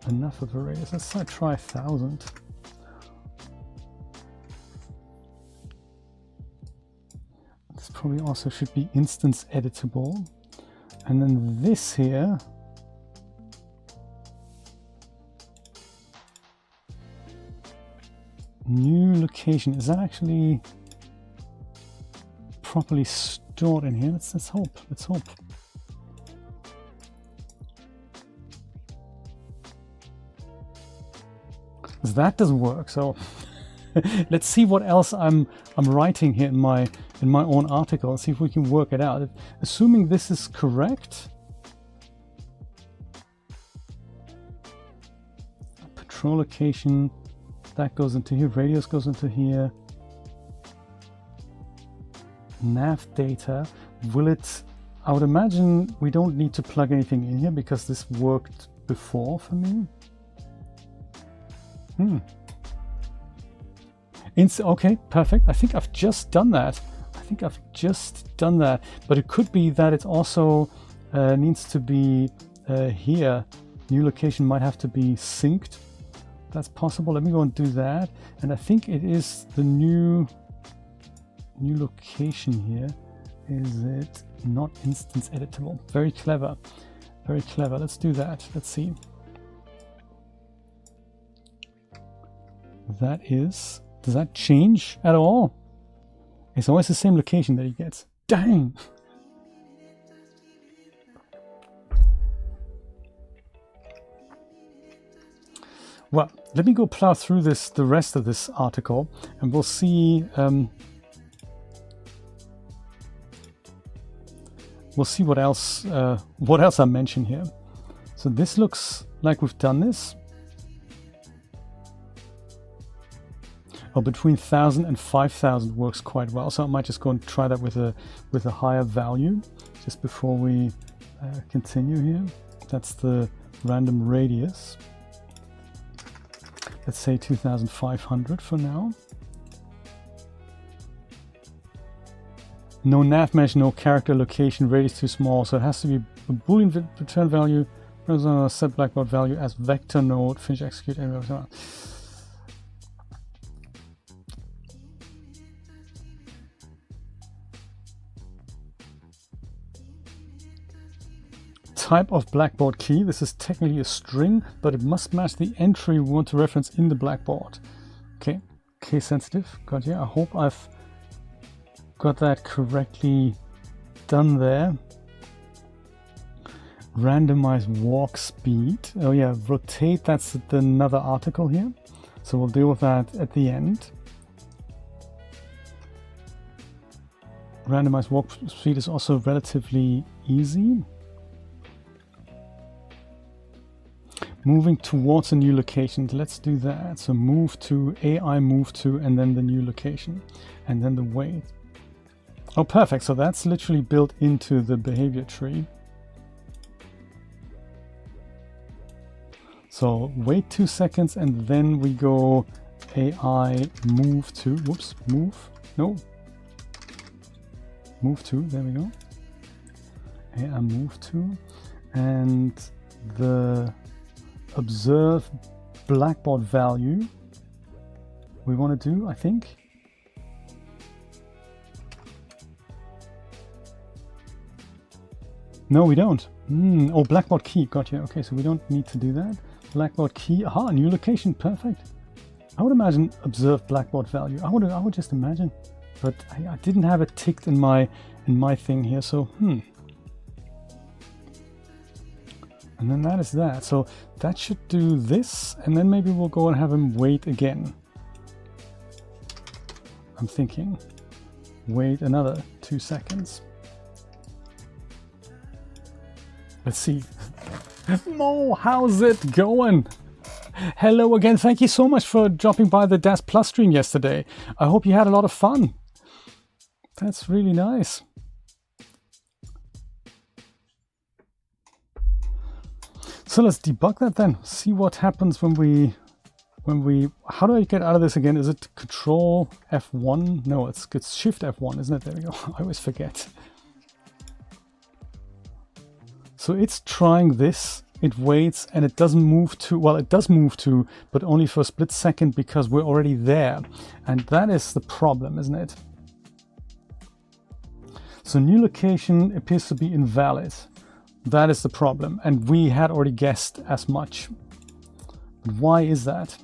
Enough of a radius. Let's try 1,000. This probably also should be instance editable. And then this here. New location. Is that actually properly stored in here? Let's hope. Let's hope. That doesn't work. So let's see what else I'm writing here in my own article. Let's see if we can work it out. Assuming this is correct. Patrol location. That goes into here. Radius goes into here. Nav data. Will it? I would imagine we don't need to plug anything in here because this worked before for me. Okay, perfect. I think I've just done that. But it could be that it also needs to be here. New location might have to be synced. That's possible. Let me go and do that. And I think it is the new location here. Is it not instance editable? Very clever. Very clever. Let's do that. Let's see. Does that change at all? It's always the same location that he gets. Dang! Well, let me go plow through the rest of this article, and we'll see we'll see what else I mention here. So this looks like we've done this. Oh, between 1,000 and 5,000 works quite well. So I might just go and try that with a higher value just before we continue here. That's the random radius. Let's say 2,500 for now. No nav mesh, no character location, radius too small, so it has to be a Boolean return value, set blackboard value as vector node, finish execute, and type of blackboard key. This is technically a string, but it must match the entry we want to reference in the blackboard. Okay, case sensitive. Got you. I hope I've got that correctly done there. Randomize walk speed. Oh yeah, rotate, that's another article here. So we'll deal with that at the end. Randomize walk speed is also relatively easy. Moving towards a new location, let's do that. So move to, AI move to, and then the new location, and then the wait. Oh, perfect. So that's literally built into the behavior tree. So wait 2 seconds, and then we go AI move to, whoops, move, no. Move to, there we go. AI move to, and the observe blackboard value we want to do, I think. No, we don't. Oh, blackboard key, got you. Okay, so we don't need to do that. Blackboard key, aha, new location, perfect. I would imagine observe blackboard value. I would just imagine, but I didn't have it ticked in my thing here, so and then that is that. So that should do this, and then maybe we'll go and have him wait again. I'm thinking wait another 2 seconds. Let's see. Mo, how's it going? Hello again. Thank you so much for dropping by the DAS Plus stream yesterday. I hope you had a lot of fun. That's really nice. So let's debug that then. See what happens when we, how do I get out of this again? Is it Control F1? No, it's Shift F1, isn't it? There we go. I always forget. So it's trying this, it waits, and it doesn't move to, well, it does move to, but only for a split second because we're already there. And that is the problem, isn't it? So new location appears to be invalid. That is the problem. And we had already guessed as much. But why is that?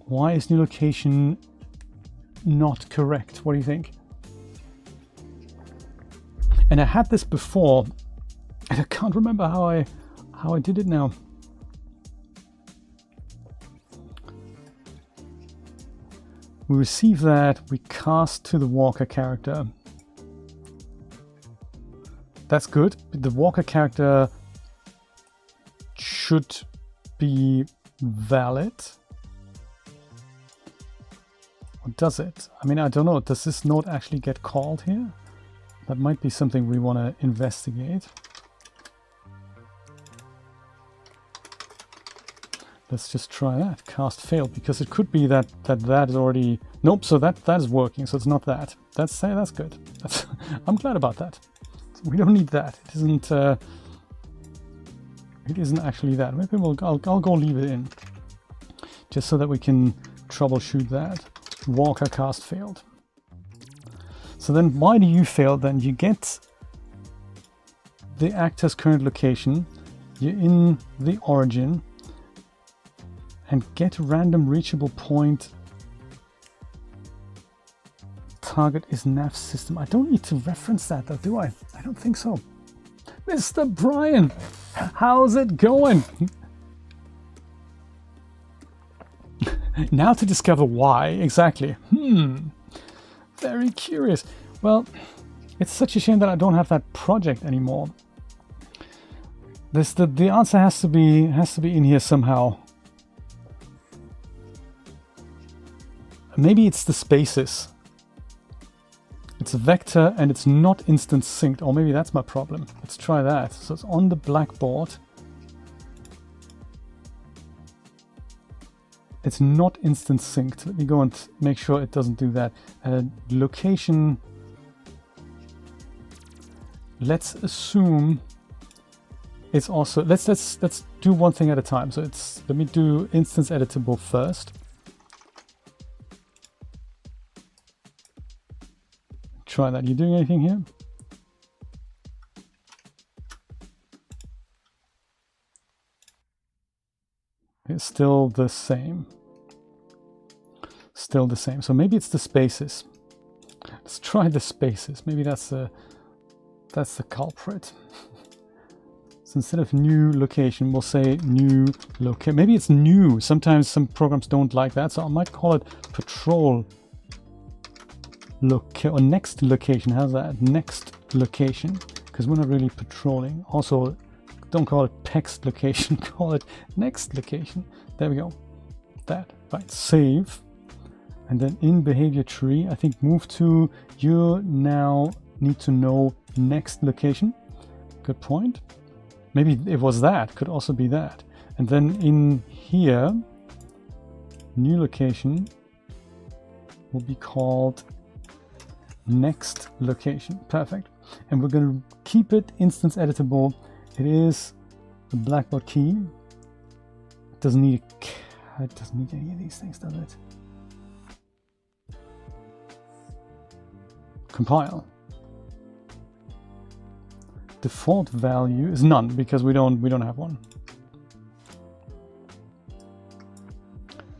Why is new location not correct? What do you think? And I had this before, and I can't remember how I did it now. We receive that, we cast to the walker character. That's good. The walker character should be valid. Or does it? I mean, I don't know. Does this node actually get called here? That might be something we want to investigate. Let's just try that. Cast failed, because it could be that is already... Nope, so that is working, so it's not that. That's good. I'm glad about that. We don't need that. It isn't actually that. Maybe I'll go leave it in, just so that we can troubleshoot that. Walker cast failed. So then why do you fail then? You get the actor's current location, you're in the origin, and get a random reachable point. Target is nav system. I don't need to reference that though, do I? I don't think so. Mr. Brian, how's it going? Now to discover why exactly. Very curious. Well, It's such a shame that I don't have that project anymore. The answer has to be in here somehow. Maybe it's the spaces. It's a vector and it's not instance synced, or maybe that's my problem. Let's try that. So it's on the blackboard. It's not instance synced. Let me go and make sure it doesn't do that. Location. Let's assume it's also, let's do one thing at a time. So let me do instance editable first. Try that. You doing anything here? It's still the same. Still the same. So maybe it's the spaces. Let's try the spaces. Maybe that's the culprit. So instead of new location, we'll say new location. Maybe it's new. Sometimes some programs don't like that, so I might call it patrol or next location. How's that? Next location, because we're not really patrolling. Also, don't call it text location, call it next location. There we go. That, right, save. And then in behavior tree, I think move to, you now need to know next location. Good point. Maybe it was that, could also be that. And then in here, new location will be called next location. Perfect. And we're going to keep it instance editable. It is the blackboard key. It doesn't need any of these things, does it? Compile. Default value is none because we don't have one.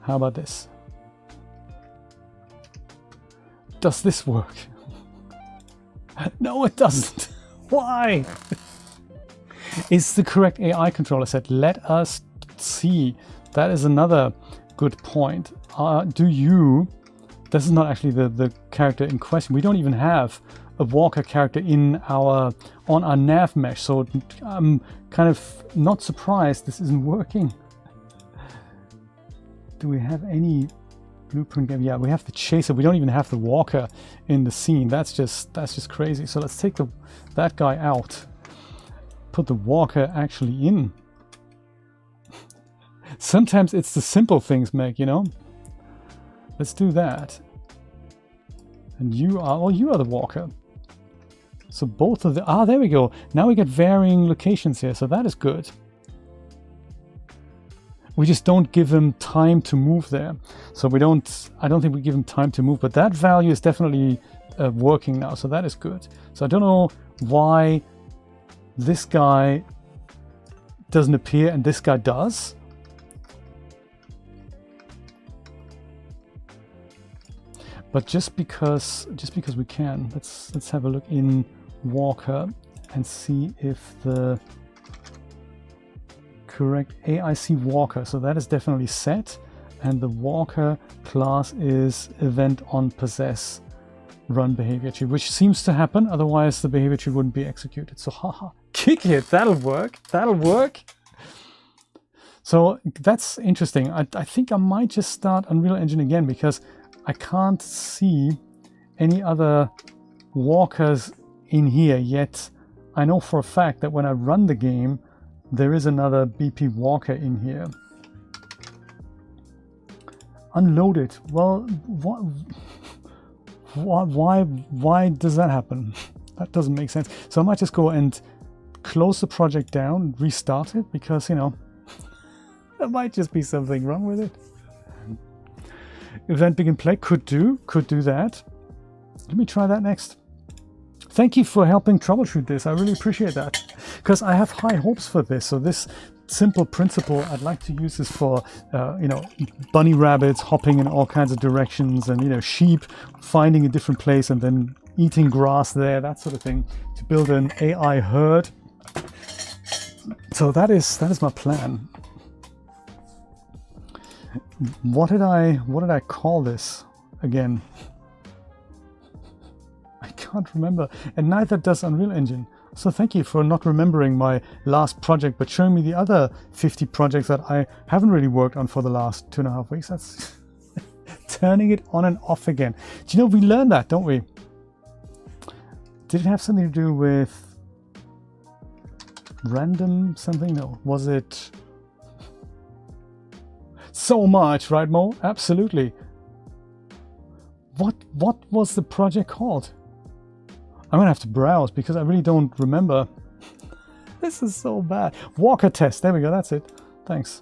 How about this? Does this work? No, it doesn't. Why? It's the correct AI controller set. Let us see. That is another good point. This is not actually the character in question. We don't even have a walker character on our nav mesh, so I'm kind of not surprised this isn't working. Do we have any blueprint game? Yeah, we have the chaser. We don't even have the walker in the scene. That's just crazy. So let's take that guy out. Put the walker actually in. Sometimes it's the simple things, Meg, you know? Let's do that. And you are the walker. So both of there we go. Now we get varying locations here, so that is good. We just don't give him time to move there. So I don't think we give him time to move, but that value is definitely working now, so that is good. So I don't know why this guy doesn't appear and this guy does. But just because we can, let's have a look in Walker and see if the correct AIC Walker. So that is definitely set, and the Walker class is event on possess run behavior tree, which seems to happen. Otherwise, the behavior tree wouldn't be executed. So haha, kick it. That'll work. That'll work. So that's interesting. I think I might just start Unreal Engine again because I can't see any other walkers in here yet. I know for a fact that when I run the game, there is another BP walker in here. Unloaded. Well, why does that happen? That doesn't make sense. So I might just go and close the project down, restart it, because, you know, there might just be something wrong with it. Event begin play could do that. Let me try that next. Thank you for helping troubleshoot this. I really appreciate that, because I have high hopes for this. So this simple principle, I'd like to use this for, you know, bunny rabbits hopping in all kinds of directions, and, you know, sheep finding a different place and then eating grass there, that sort of thing, to build an AI herd. So that is my plan. What did I call this again? I can't can't remember. And neither does Unreal Engine. So thank you for not remembering my last project, but showing me the other 50 projects that I haven't really worked on for the last 2.5 weeks. That's turning it on and off again. Do you know, we learned that, don't we? Did it have something to do with random something? No. Was it so much, right, Mo? Absolutely. What was the project called? I'm gonna have to browse because I really don't remember. This is so bad. Walker test. There we go. That's it. Thanks.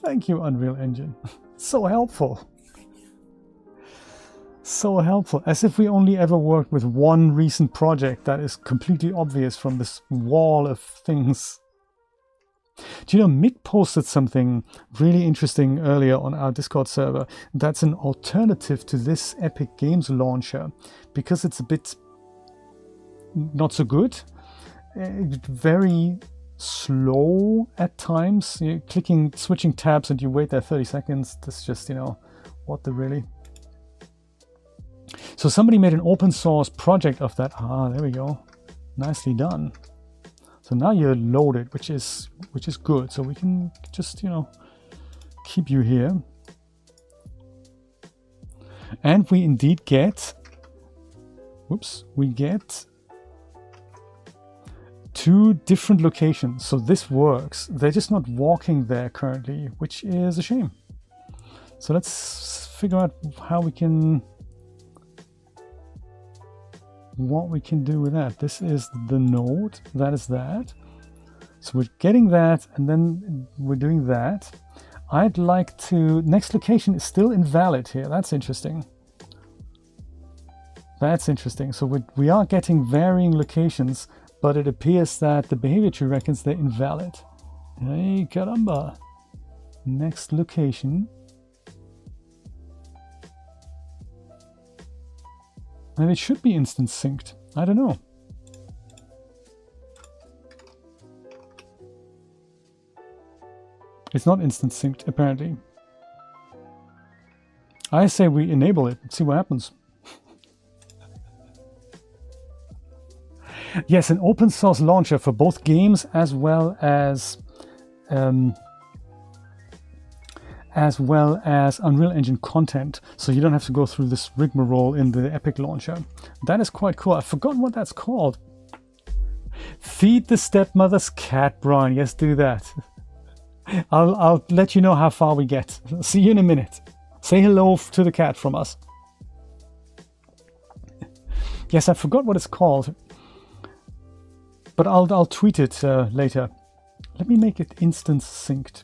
Thank you, Unreal Engine. So helpful. So helpful. As if we only ever worked with one recent project that is completely obvious from this wall of things. Do you know, Mick posted something really interesting earlier on our Discord server. That's an alternative to this Epic Games launcher because it's a bit not so good. Very slow at times. You're switching tabs and you wait there 30 seconds. That's just, you know, what the really. So somebody made an open source project of that. Ah, there we go. Nicely done. So now you're loaded, which is good. So we can just, you know, keep you here. And we indeed get, whoops, we get 2 different locations. So this works. They're just not walking there currently, which is a shame. So let's figure out how we can, what we can do with that. This is the node, that is that. So we're getting that, and then we're doing that. I'd like to, next location is still invalid here. That's interesting. That's interesting. So we are getting varying locations, but it appears that the behavior tree reckons they're invalid. Hey, caramba. Next location. And it should be instance synced. I don't know. It's not instance synced, apparently. I say we enable it. See what happens. Yes, an open source launcher for both games as well as Unreal Engine content, so you don't have to go through this rigmarole in the Epic launcher. That is quite cool. I've forgotten what that's called. Feed the stepmother's cat, Brian. Yes, do that. I'll let you know how far we get. See you in a minute. Say hello to the cat from us. Yes, I forgot what it's called, but I'll tweet it later. Let me make it instance synced.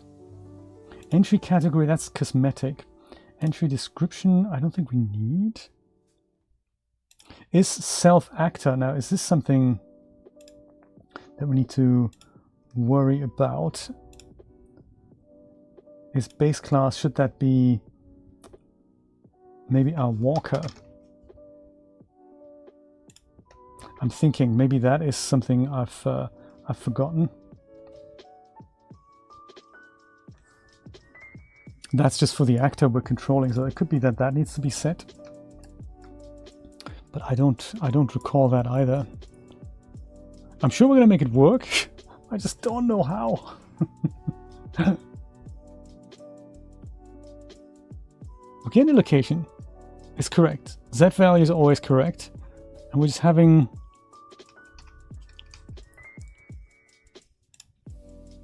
Entry category, that's cosmetic. Entry description, I don't think we need. Is self-actor. Now, is this something that we need to worry about? Is base class, should that be maybe our walker? I'm thinking maybe that is something I've forgotten. That's just for the actor we're controlling, so it could be that that needs to be set. But I don't recall that either. I'm sure we're gonna make it work. I just don't know how. Okay, the location is correct. Z value is always correct. And we're just having...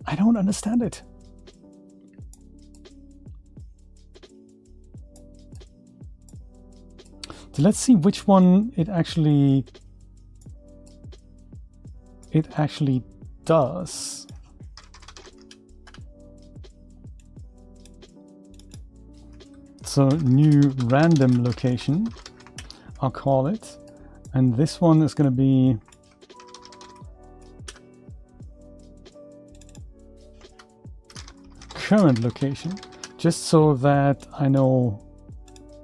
I don't understand it. So let's see which one it actually does. So new random location, I'll call it. And this one is going to be current location, just so that I know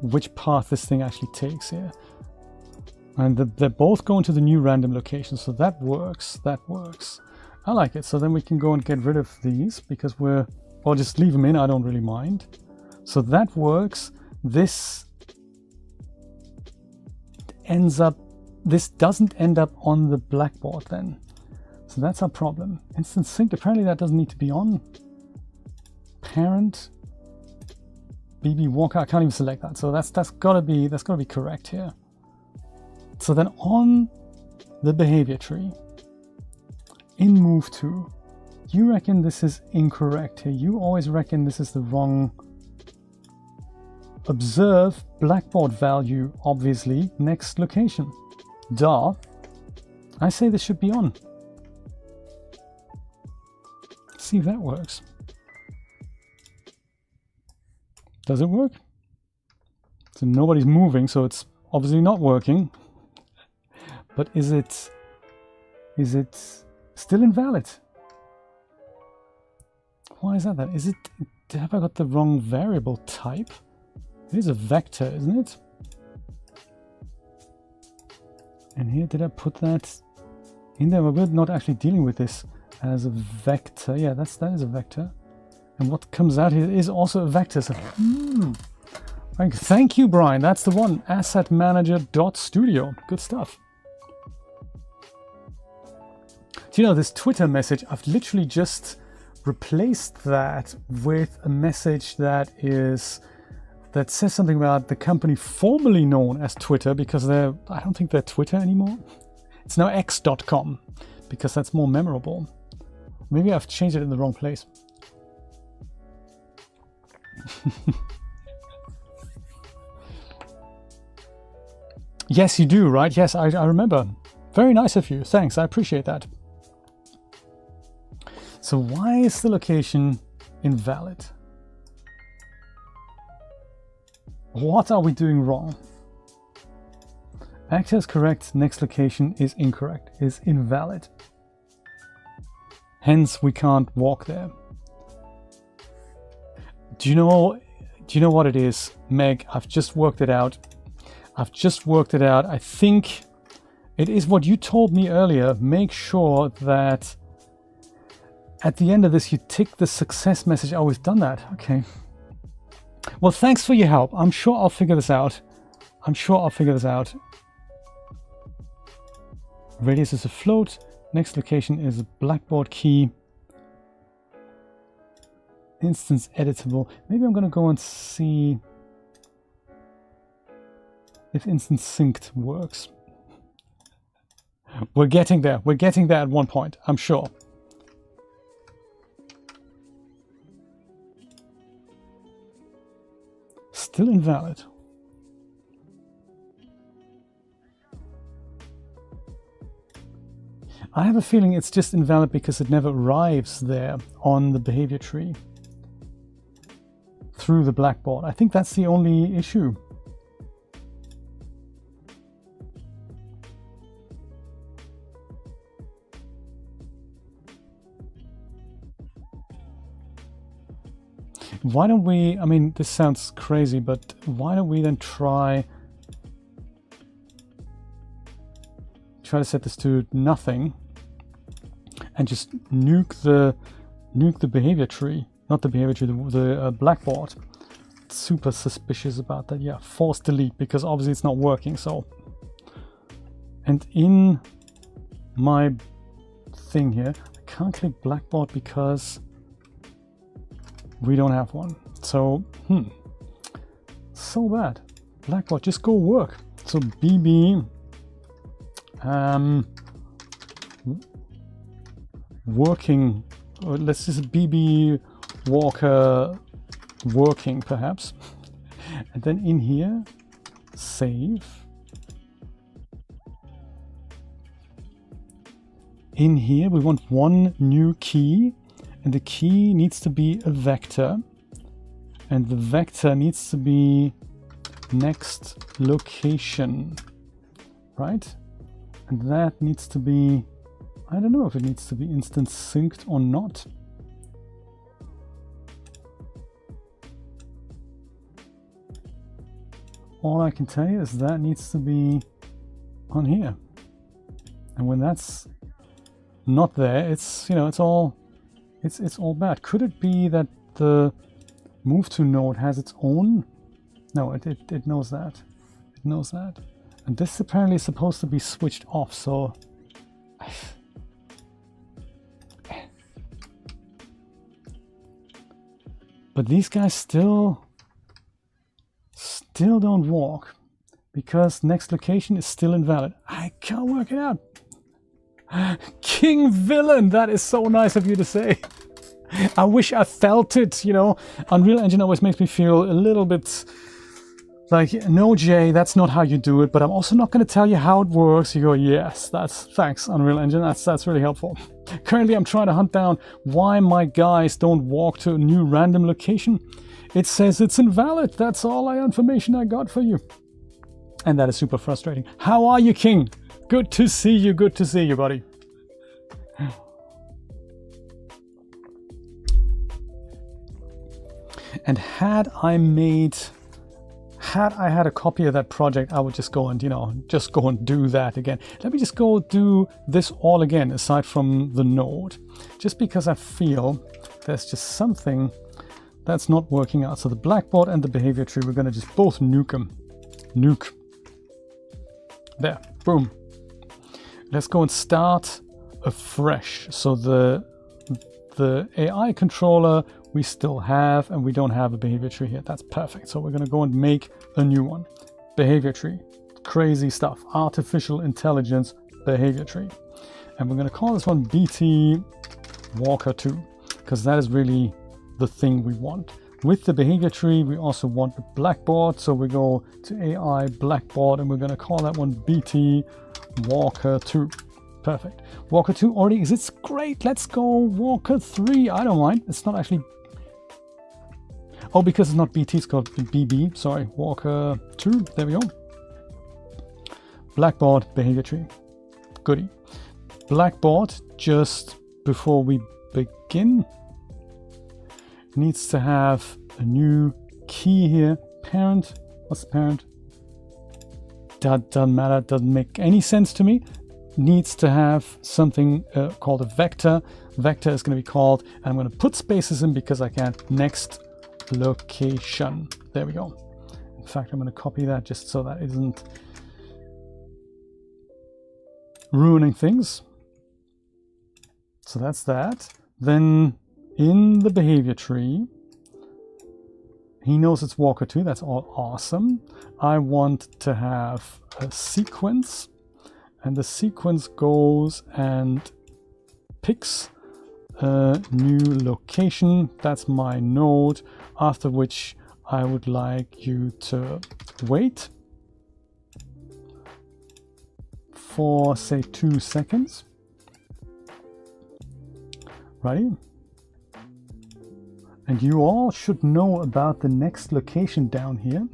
which path this thing actually takes here. And they're both going to the new random location, so that works, that works. I like it. So then we can go and get rid of these because or just leave them in, I don't really mind. So that works. This this doesn't end up on the blackboard then. So that's our problem. Instance synced, apparently that doesn't need to be on. Parent, BB Walker, I can't even select that. So that's gotta be correct here. So then on the behavior tree, in move to, you reckon this is incorrect here. You always reckon this is the wrong. Observe blackboard value, obviously, next location. Duh. I say this should be on. See if that works. Does it work? So nobody's moving, so it's obviously not working. But is it still invalid? Why is that then? Have I got the wrong variable type? It is a vector, isn't it? And here, did I put that in there? Well, we're not actually dealing with this as a vector. Yeah, that is a vector. And what comes out here is also a vector. So, thank you, Brian. That's the one. Assetmanager.studio. Good stuff. Do you know this Twitter message? I've literally just replaced that with a message that says something about the company formerly known as Twitter, because I don't think they're Twitter anymore. It's now x.com, because that's more memorable. Maybe I've changed it in the wrong place. Yes, you do, right? Yes, I remember. Very nice of you. Thanks, I appreciate that. So why is the location invalid? What are we doing wrong? Actor is correct, next location is incorrect, is invalid. Hence, we can't walk there. Do you know what it is, Meg? I've just worked it out. I think it is what you told me earlier. Make sure that at the end of this, you tick the success message. Oh, we've done that. Okay. Well, thanks for your help. I'm sure I'll figure this out. Radius is a float. Next location is a blackboard key. Instance editable. Maybe I'm going to go and see if instance synced works. We're getting there. We're getting there at one point, I'm sure. Still invalid. I have a feeling it's just invalid because it never arrives there on the behavior tree through the blackboard. I think that's the only issue. Why don't we, I mean, this sounds crazy, but why don't we then try to set this to nothing and just nuke the behavior tree, not the behavior tree, the blackboard. Super suspicious about that. Yeah, force delete, because obviously it's not working. So, and in my thing here, I can't click blackboard because we don't have one. So, so bad. Blackboard, just go work. So BB working, or let's just BB Walker working perhaps. And then in here, save. In here, we want one new key. And the key needs to be a vector, and the vector needs to be next location, right? And that needs to be, I don't know if it needs to be instance synced or not. All I can tell you is that needs to be on here. And when that's not there, it's, you know, it's all bad. Could it be that the move to node has its own? No, it knows that. It knows that. And this apparently is supposed to be switched off, so... But these guys still don't walk, because next location is still invalid. I can't work it out. King Villain, that is so nice of you to say. I wish I felt it, you know. Unreal Engine always makes me feel a little bit like, no, Jay, that's not how you do it, but I'm also not going to tell you how it works. You go, yes, thanks, Unreal Engine, that's really helpful. Currently, I'm trying to hunt down why my guys don't walk to a new random location. It says it's invalid. That's all the information I got for you. And that is super frustrating. How are you, King? Good to see you, buddy. And had I had a copy of that project, I would just go and, you know, just go and do that again. Let me just go do this all again, aside from the node, just because I feel there's just something that's not working out. So the blackboard and the behavior tree, we're going to just both nuke them. Nuke. There, boom. Let's go and start afresh. So the AI controller we still have, and we don't have a behavior tree here. That's perfect. So we're going to go and make a new one. Behavior tree. Crazy stuff. Artificial intelligence behavior tree. And we're going to call this one BT Walker 2, because that is really the thing we want. With the behavior tree, we also want the blackboard. So we go to AI blackboard, and we're going to call that one BT Walker 2. Perfect. Walker 2 already exists. Great. Let's go Walker 3. I don't mind. It's not actually... Oh, because it's not BT, it's called BB. Sorry. Walker 2. There we go. Blackboard behavior tree. Goodie. Blackboard, just before we begin, needs to have a new key here. Parent. What's the parent? That doesn't matter. Doesn't make any sense to me. Needs to have something called a vector. Vector is going to be called, and I'm going to put spaces in because I can. Next location. There we go. In fact, I'm going to copy that just so that isn't ruining things. So that's that. Then in the behavior tree, he knows it's Walker 2. That's all awesome. I want to have a sequence. And the sequence goes and picks a new location. That's my node. After which I would like you to wait for, say, 2 seconds. Ready? And you all should know about the next location down here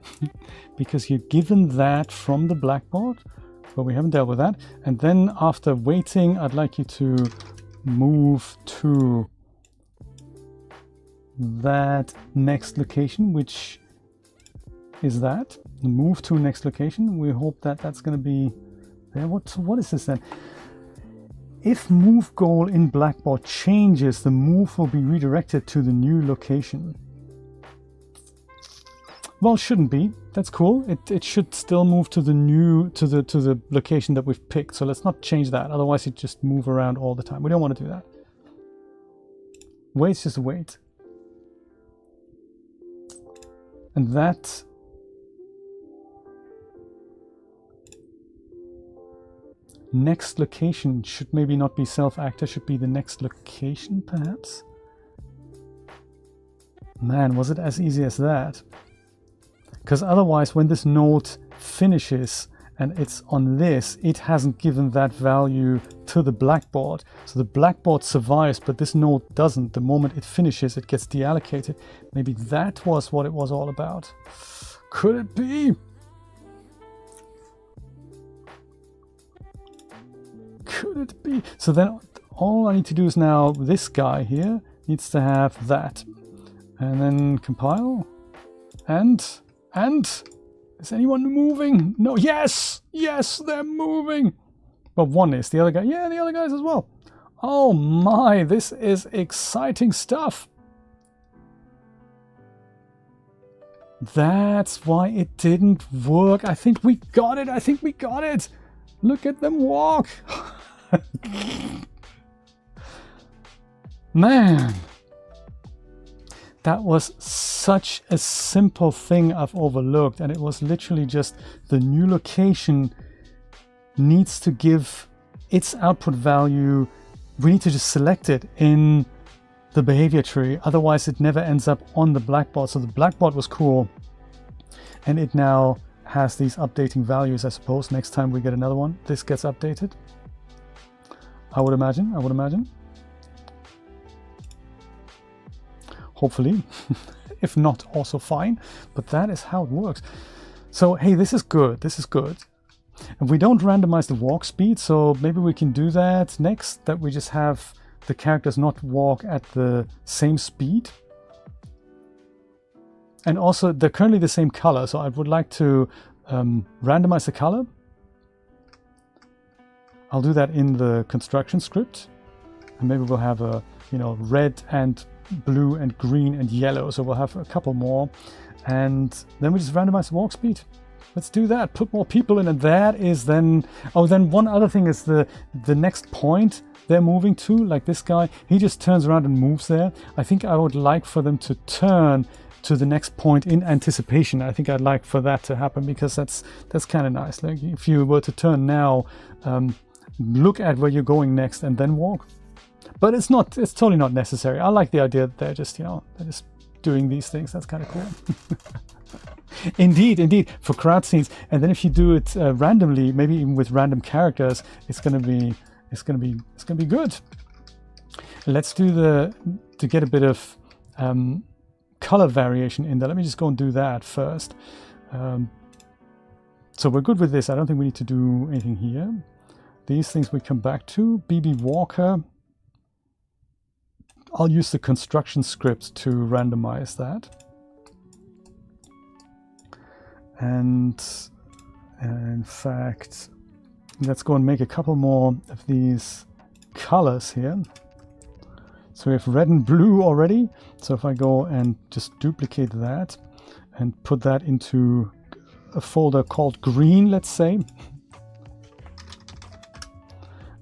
because you're given that from the blackboard. But we haven't dealt with that. And then after waiting, I'd like you to move to that next location, which is that. Move to next location. We hope that that's going to be there. What is this then? If move goal in blackboard changes, the move will be redirected to the new location. Well, shouldn't be. That's cool. It should still move to the new to the location that we've picked. So let's not change that. Otherwise, it just move around all the time. We don't want to do that. Wait's just wait. And that next location should maybe not be self-actor. Should be the next location, perhaps. Man, was it as easy as that? Because otherwise, when this node finishes and it's on this, it hasn't given that value to the blackboard. So the blackboard survives, but this node doesn't. The moment it finishes, it gets deallocated. Maybe that was what it was all about. Could it be? Could it be? So then all I need to do is now, this guy here needs to have that. And then compile. And is anyone moving? No. Yes, they're moving. But one is. The other guy, yeah, the other guys as well. Oh my, this is exciting stuff. That's why it didn't work. I think we got it. I think we got it. Look at them walk. Man, that was such a simple thing I've overlooked, and it was literally just the new location needs to give its output value. We need to just select it in the behavior tree, otherwise it never ends up on the blackboard. So the blackboard was cool, and it now has these updating values. I suppose next time we get another one, this gets updated. I would imagine. Hopefully. If not, also fine. But that is how it works. So hey, this is good. This is good. And we don't randomize the walk speed, so maybe we can do that next, that we just have the characters not walk at the same speed. And also they're currently the same color, so I would like to randomize the color. I'll do that in the construction script, and maybe we'll have a, you know, red and blue and green and yellow, so we'll have a couple more, and then we just randomize the walk speed. Let's do that. Put more people in, and that is then. Oh, then one other thing is the next point they're moving to, like this guy, he just turns around and moves there. I think I would like for them to turn to the next point in anticipation. I think I'd like for that to happen, because that's kind of nice. Like if you were to turn now, look at where you're going next and then walk. But it's totally not necessary. I like the idea that they're just, you know, they're just doing these things. That's kind of cool. Indeed, for crowd scenes. And then if you do it randomly, maybe even with random characters, it's gonna be good. Let's do to get a bit of color variation in there. Let me just go and do that first. So we're good with this. I don't think we need to do anything here. These things we come back to. BB Walker. I'll use the construction script to randomize that. And in fact, let's go and make a couple more of these colors here. So we have red and blue already. So if I go and just duplicate that and put that into a folder called green, let's say.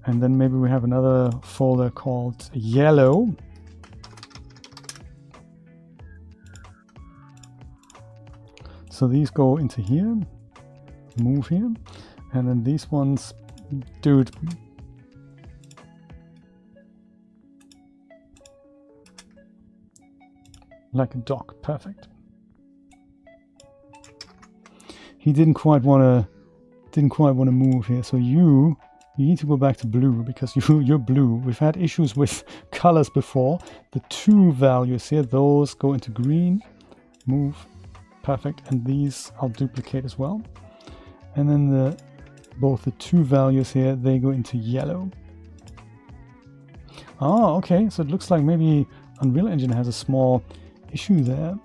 And then maybe we have another folder called yellow. So these go into here, move here, and then these ones, dude, like a dog, perfect. He didn't quite want to move here, so you need to go back to blue, because you're blue. We've had issues with colors before. The two values here, those go into green, move. Perfect, and these I'll duplicate as well. And then both the two values here, they go into yellow. Oh, okay, so it looks like maybe Unreal Engine has a small issue there.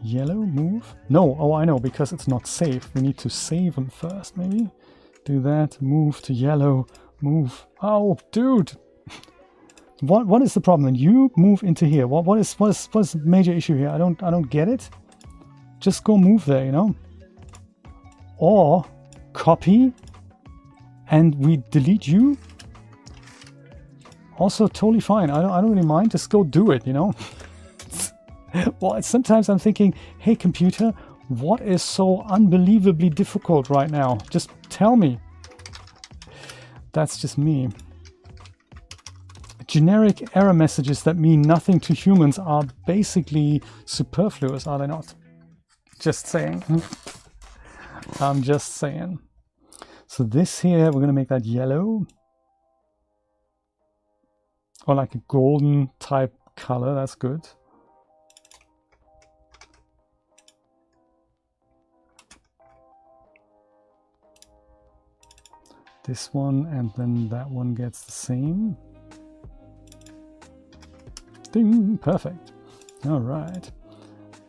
Yellow, move. No, oh, I know, because it's not safe. We need to save them first, maybe. Do that, move to yellow, move. Oh, dude! What is the problem? And you move into here. What is the major issue here? I don't get it. Just go move there, you know. Or copy, and we delete you. Also totally fine. I don't really mind. Just go do it, you know. Well, sometimes I'm thinking, hey computer, what is so unbelievably difficult right now? Just tell me. That's just me. Generic error messages that mean nothing to humans are basically superfluous, are they not? Just saying. I'm just saying. So this here, we're going to make that yellow. Or like a golden type color, that's good. This one, and then that one gets the same. Ding, perfect. All right,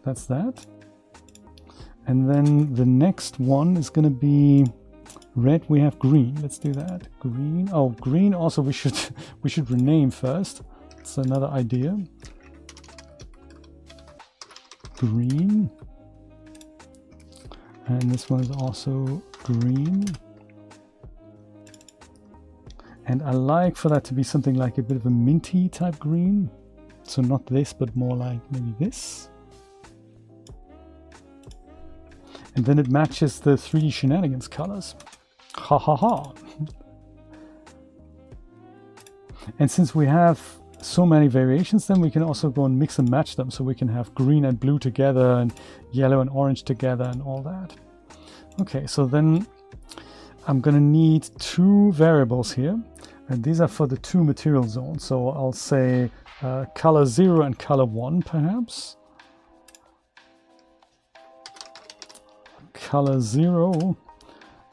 that's that. And then the next one is going to be red. We have green. Let's do that. Green. Oh, green. Also, we should rename first. It's another idea. green. And this one is also green. And I like for that to be something like a bit of a minty type green. So not this, but more like maybe this. And then it matches the 3D Shenanigans colors. Ha ha ha. And since we have so many variations, then we can also go and mix and match them. So we can have green and blue together and yellow and orange together and all that. Okay, so then I'm gonna need 2 variables here. And these are for the 2 material zones. So I'll say color 0 and color 1 perhaps. Color 0,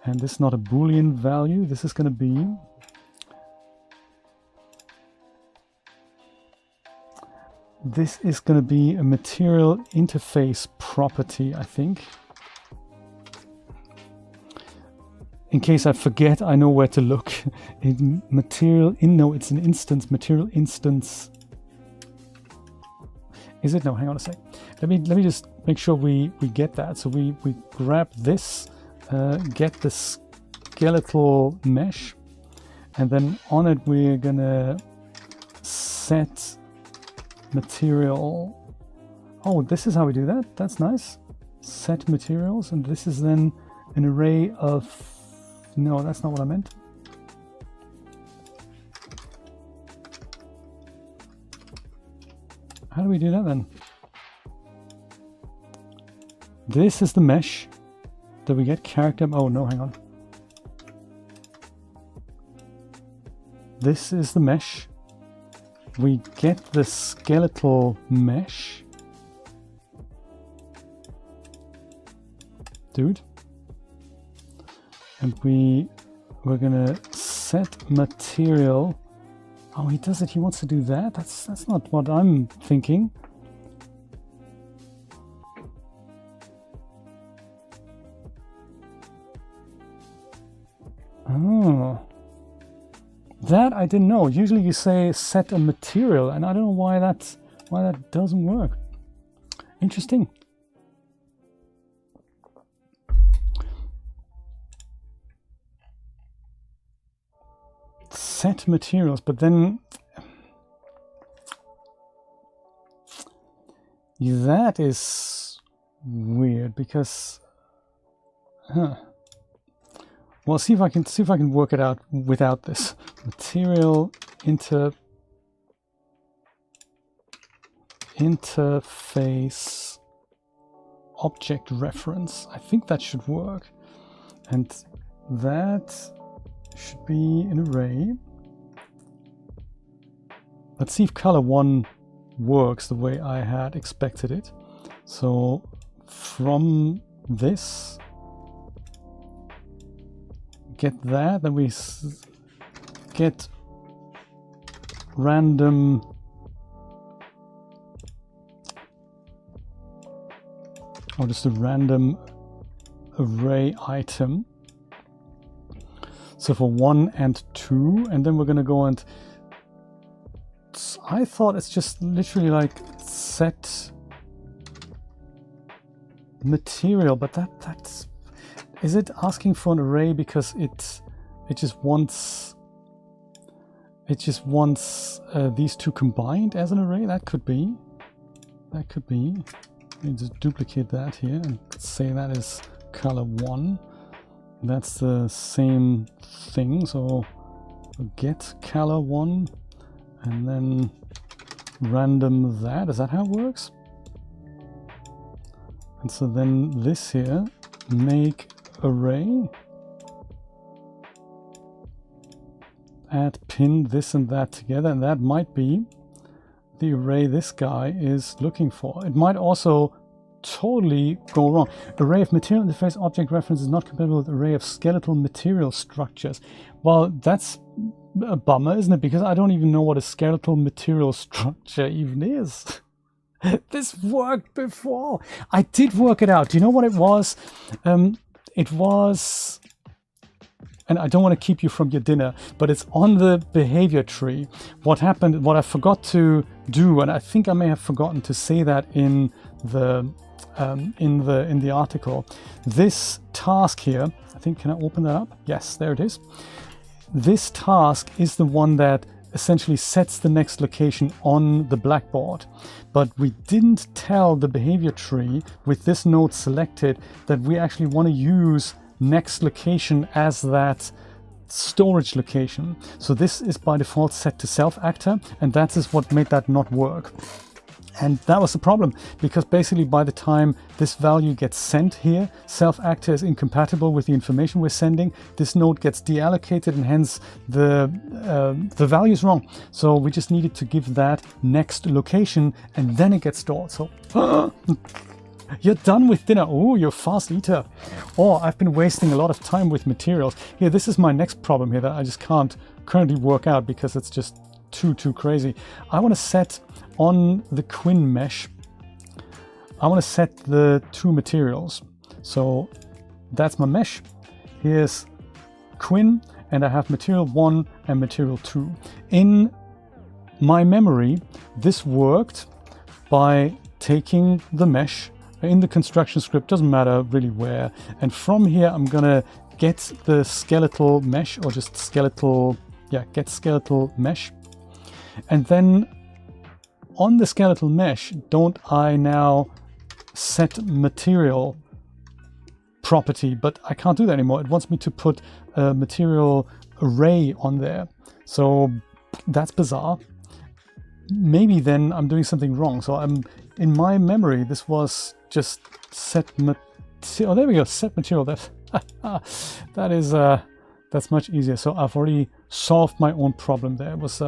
and this is not a Boolean value. This is going to be a material interface property, I think. In case I forget, I know where to look. No, it's an instance, material instance. Is it? No, hang on a sec. Let me just make sure we get that. So we grab this, get the skeletal mesh, and then on it we're gonna set material. Oh, this is how we do that. That's nice. Set materials, and this is then an array of. No, that's not what I meant. How do we do that then? This is the mesh that we get character. Oh no, hang on. This is the mesh. We get the skeletal mesh. Dude. And we're gonna set material. Oh, he does it. He wants to do that. That's not what I'm thinking. Oh, that I didn't know. Usually you say set a material, and I don't know why that doesn't work. Interesting. Set materials, but then that is weird because, well, see if I can work it out without this. Material interface object reference. I think that should work, and that should be an array. Let's see if color 1 works the way I had expected it. So from this, get that, then we get random or just a random array item. So for 1 and 2, and then we're going to go and I thought it's just literally like set material, but that's is it asking for an array because it just wants these 2 combined as an array? That could be. Let me just duplicate that here and say that is color 1. That's the same thing, so get color 1 and then random that. Is that how it works? And so then this here, make array, add pin this and that together, and that might be the array this guy is looking for. It might also totally go wrong. Array of material interface object reference is not compatible with array of skeletal material structures. Well, that's a bummer, isn't it? Because I don't even know what a skeletal material structure even is. This worked before. I did work it out. Do you know what it was? It was, and I don't want to keep you from your dinner, but it's on the behavior tree. What happened, what I forgot to do, and I think I may have forgotten to say that in in the article. This task here, I think, can I open that up? Yes, there it is. This task is the one that essentially sets the next location on the blackboard. But we didn't tell the behavior tree with this node selected that we actually want to use next location as that storage location. So this is by default set to self actor, and that is what made that not work. And that was the problem, because basically by the time this value gets sent here, self actor is incompatible with the information we're sending. This node gets deallocated, and hence the value is wrong. So we just needed to give that next location, and then it gets stored. So you're done with dinner. Oh, you're a fast eater. Or I've been wasting a lot of time with materials. Here, this is my next problem here that I just can't currently work out because it's just too crazy. I want to set on the Quinn mesh, I want to set the two materials. So that's my mesh. Here's Quinn, and I have material 1 and material 2. In my memory, this worked by taking the mesh in the construction script, doesn't matter really where, and from here I'm gonna get the skeletal mesh, or just skeletal, yeah, get skeletal mesh. And then on the skeletal mesh, don't I now set material property? But I can't do that anymore. It wants me to put a material array on there. So that's bizarre. Maybe then I'm doing something wrong. So I'm, in my memory, this was just set material. Oh, there we go, set material. That is that's much easier. So I've already solved my own problem there. It was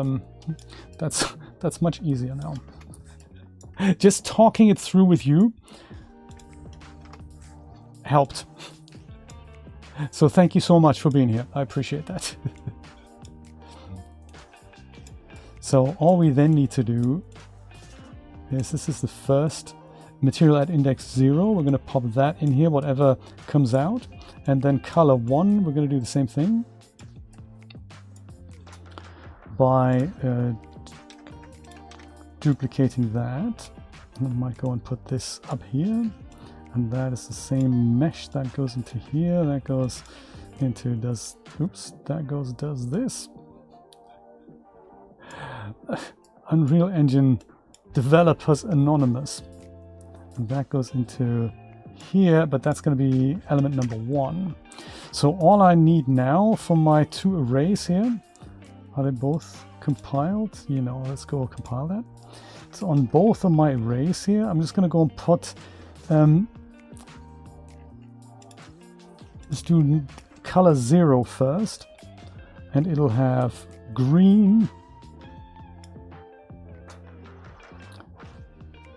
that's much easier now. Just talking it through with you helped. So thank you so much for being here. I appreciate that. So all we then need to do is, this is the first material at index 0. We're going to pop that in here, whatever comes out. And then color 1, we're going to do the same thing by duplicating that. I might go and put this up here, and that is the same mesh that goes into here, that goes into does this. Unreal Engine Developers Anonymous, and that goes into here, but that's going to be element number 1. So all I need now for my two arrays here, are they both compiled? You know, let's go compile that. So on both of my arrays here, I'm just going to go and put, let's do color 0 first, and it'll have green.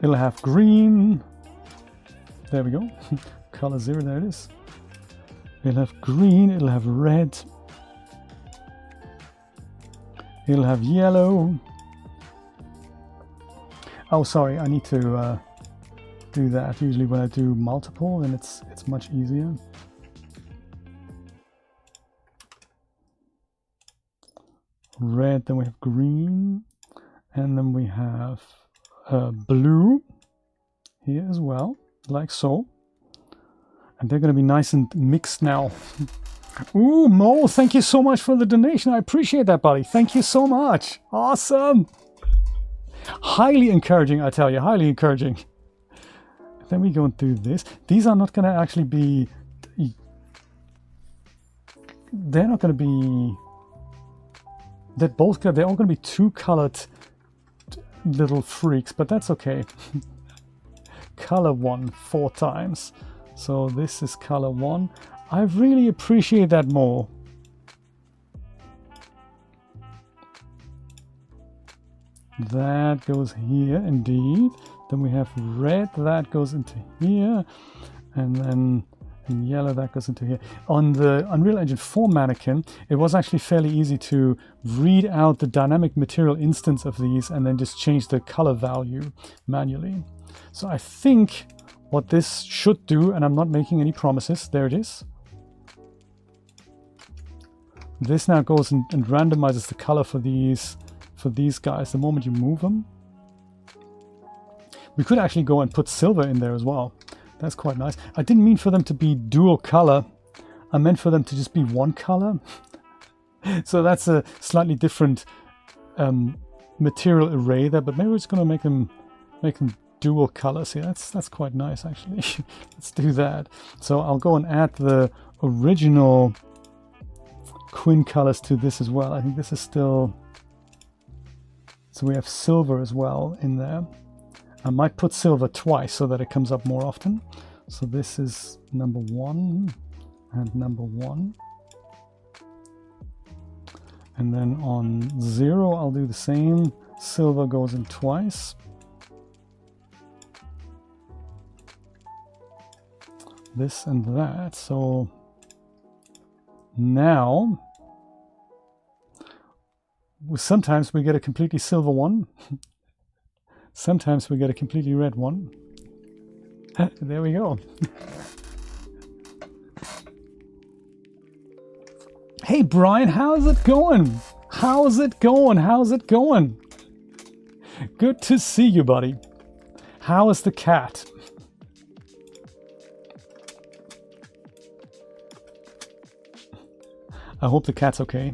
It'll have green. There we go. Color 0, there it is. It'll have green, it'll have red. It'll have yellow. Oh, sorry, I need to do that. Usually when I do multiple, then it's much easier. Red, then we have green, and then we have blue here as well, like so. And they're going to be nice and mixed now. Ooh, Mo, thank you so much for the donation. I appreciate that, buddy. Thank you so much. Awesome. Highly encouraging, I tell you, highly encouraging. Then we go and do this. These are not going to actually be... They're not going to be... They're all going to be two-colored little freaks, but that's okay. Color 1 4 times. So this is color 1. I really appreciate that more. That goes here, indeed. Then we have red, that goes into here. And then in yellow, that goes into here. On the Unreal Engine 4 mannequin, it was actually fairly easy to read out the dynamic material instance of these and then just change the color value manually. So I think what this should do, and I'm not making any promises, there it is. This now goes and randomizes the color for these guys the moment you move them. We could actually go and put silver in there as well. That's quite nice. I didn't mean for them to be dual color. I meant for them to just be one color. So that's a slightly different material array there, but maybe we're just going to make them dual colors. Yeah, that's quite nice actually. Let's do that. So I'll go and add the original Quinn colors to this as well. I think this is still, so we have silver as well in there. I might put silver twice so that it comes up more often. So this is number 1 and number 1. And then on 0 I'll do the same. Silver goes in twice. This and that. So now sometimes we get a completely silver one. Sometimes we get a completely red one. There we go. Hey Brian, how's it going? How's it going? How's it going? Good to see you, buddy. How is the cat? I hope the cat's okay.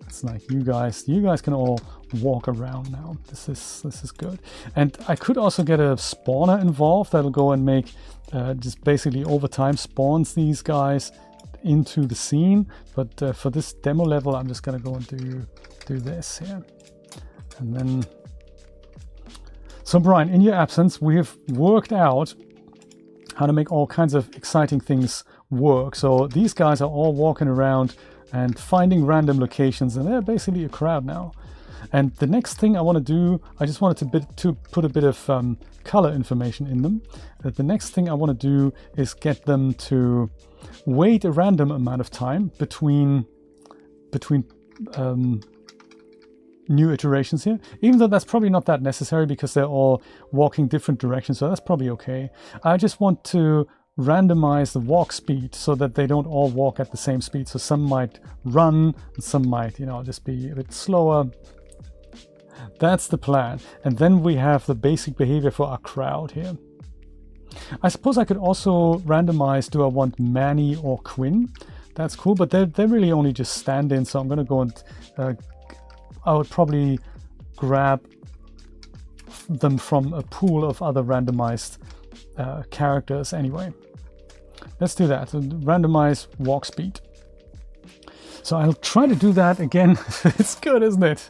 It's like you guys can all walk around now. This is good. And I could also get a spawner involved that'll go and make just basically over time spawns these guys into the scene. But for this demo level, I'm just gonna go and do this here. And then, so Brian, in your absence, we have worked out how to make all kinds of exciting things work. So these guys are all walking around and finding random locations, and they're basically a crowd now. And the next thing I want to do, I just wanted to put a bit of color information in them. The next thing I want to do is get them to wait a random amount of time between new iterations here, even though that's probably not that necessary because they're all walking different directions, so that's probably okay. I just want to randomize the walk speed so that they don't all walk at the same speed. So some might run and some might, just be a bit slower. That's the plan. And then we have the basic behavior for our crowd here. I suppose I could also randomize, do I want Manny or Quinn? That's cool, but they're really only just stand-in, so I'm going to go and I would probably grab them from a pool of other randomized characters anyway. Let's do that. Randomize walk speed. So I'll try to do that again. It's good, isn't it?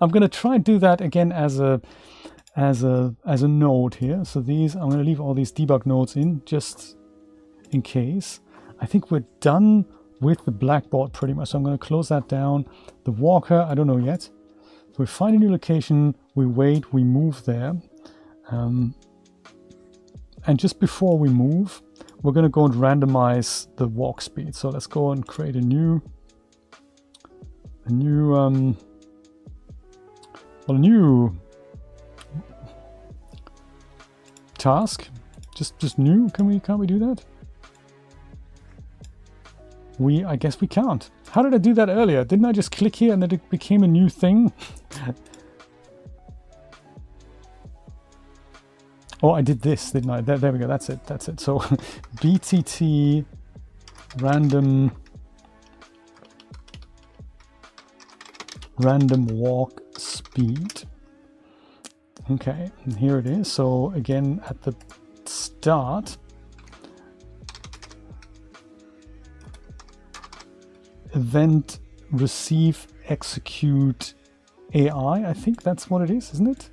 I'm going to try and do that again as a node here. So these, I'm going to leave all these debug nodes in just in case. I think we're done with the blackboard pretty much. So I'm going to close that down. The walker, I don't know yet. So we find a new location, we wait, we move there. And just before we move, we're going to go and randomize the walk speed. So let's go and create a new task. Just new. Can't we do that? I guess we can't. How did I do that earlier? Didn't I just click here and then it became a new thing? Oh, I did this, didn't I? There we go. That's it. So BTT random walk speed. Okay, and here it is. So again, at the start, event receive execute AI. I think that's what it is, isn't it?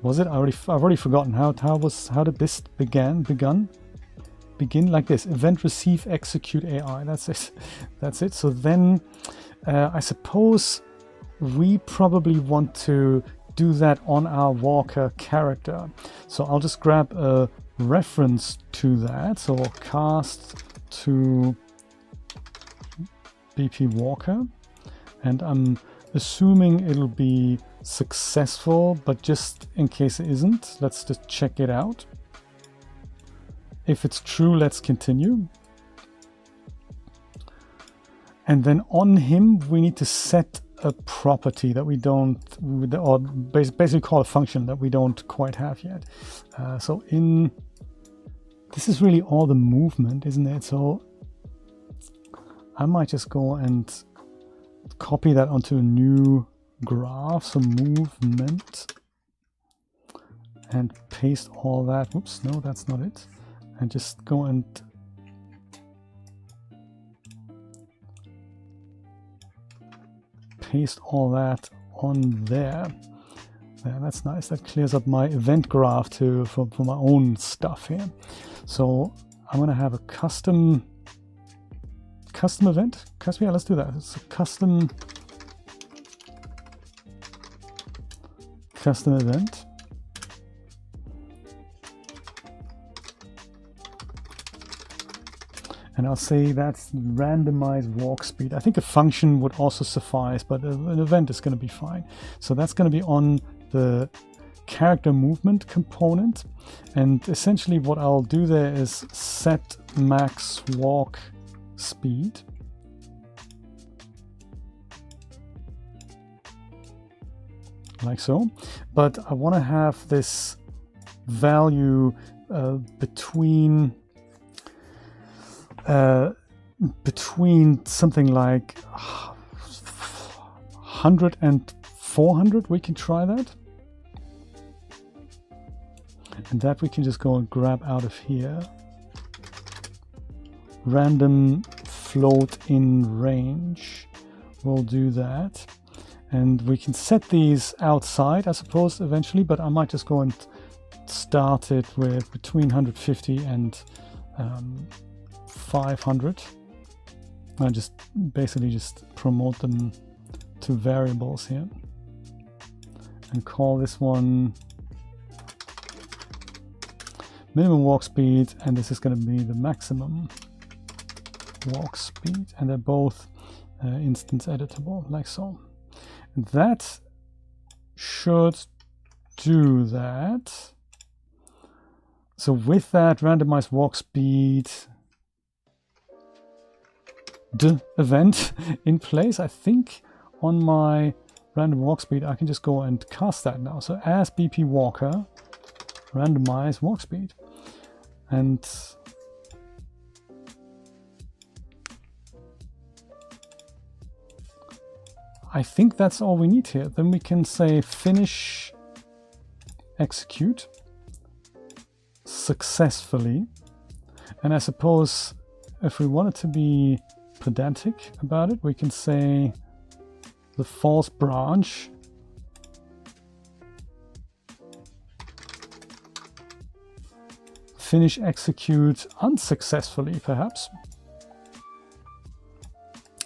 Was it? I've already forgotten how did this begin like this. Event receive execute AI. That's it. So then I suppose we probably want to do that on our walker character. So I'll just grab a reference to that. So cast to BP walker, and I'm assuming it'll be successful, but just in case it isn't, let's just check it out. If it's true, let's continue. And then on him, we need to set a property that we don't, or basically call a function that we don't quite have yet. So this is really all the movement, isn't it? So I might just go and copy that onto a new graph, so movement, and paste all that. Oops, no, that's not it. And just go and paste all that on there. Yeah, that's nice. That clears up my event graph for my own stuff here. So I'm going to have a custom event. Yeah, let's do that. It's a custom event. And I'll say that's randomized walk speed. I think a function would also suffice, but an event is going to be fine. So that's going to be on the character movement component. And essentially what I'll do there is set max walk speed. Like so. But I want to have this value between something like 100 and 400. We can try that. And that we can just go and grab out of here. Random float in range. We'll do that. And we can set these outside, I suppose, eventually, but I might just go and start it with between 150 and 500. I just basically just promote them to variables here and call this one minimum walk speed, and this is going to be the maximum walk speed, and they're both instance editable, like so. And that should do that. So with that randomized walk speed event in place, I think on my random walk speed I can just go and cast that now. So as BP walker, randomize walk speed. And I think that's all we need here. Then we can say finish execute successfully. And I suppose if we wanted to be pedantic about it, we can say the false branch finish execute unsuccessfully, perhaps.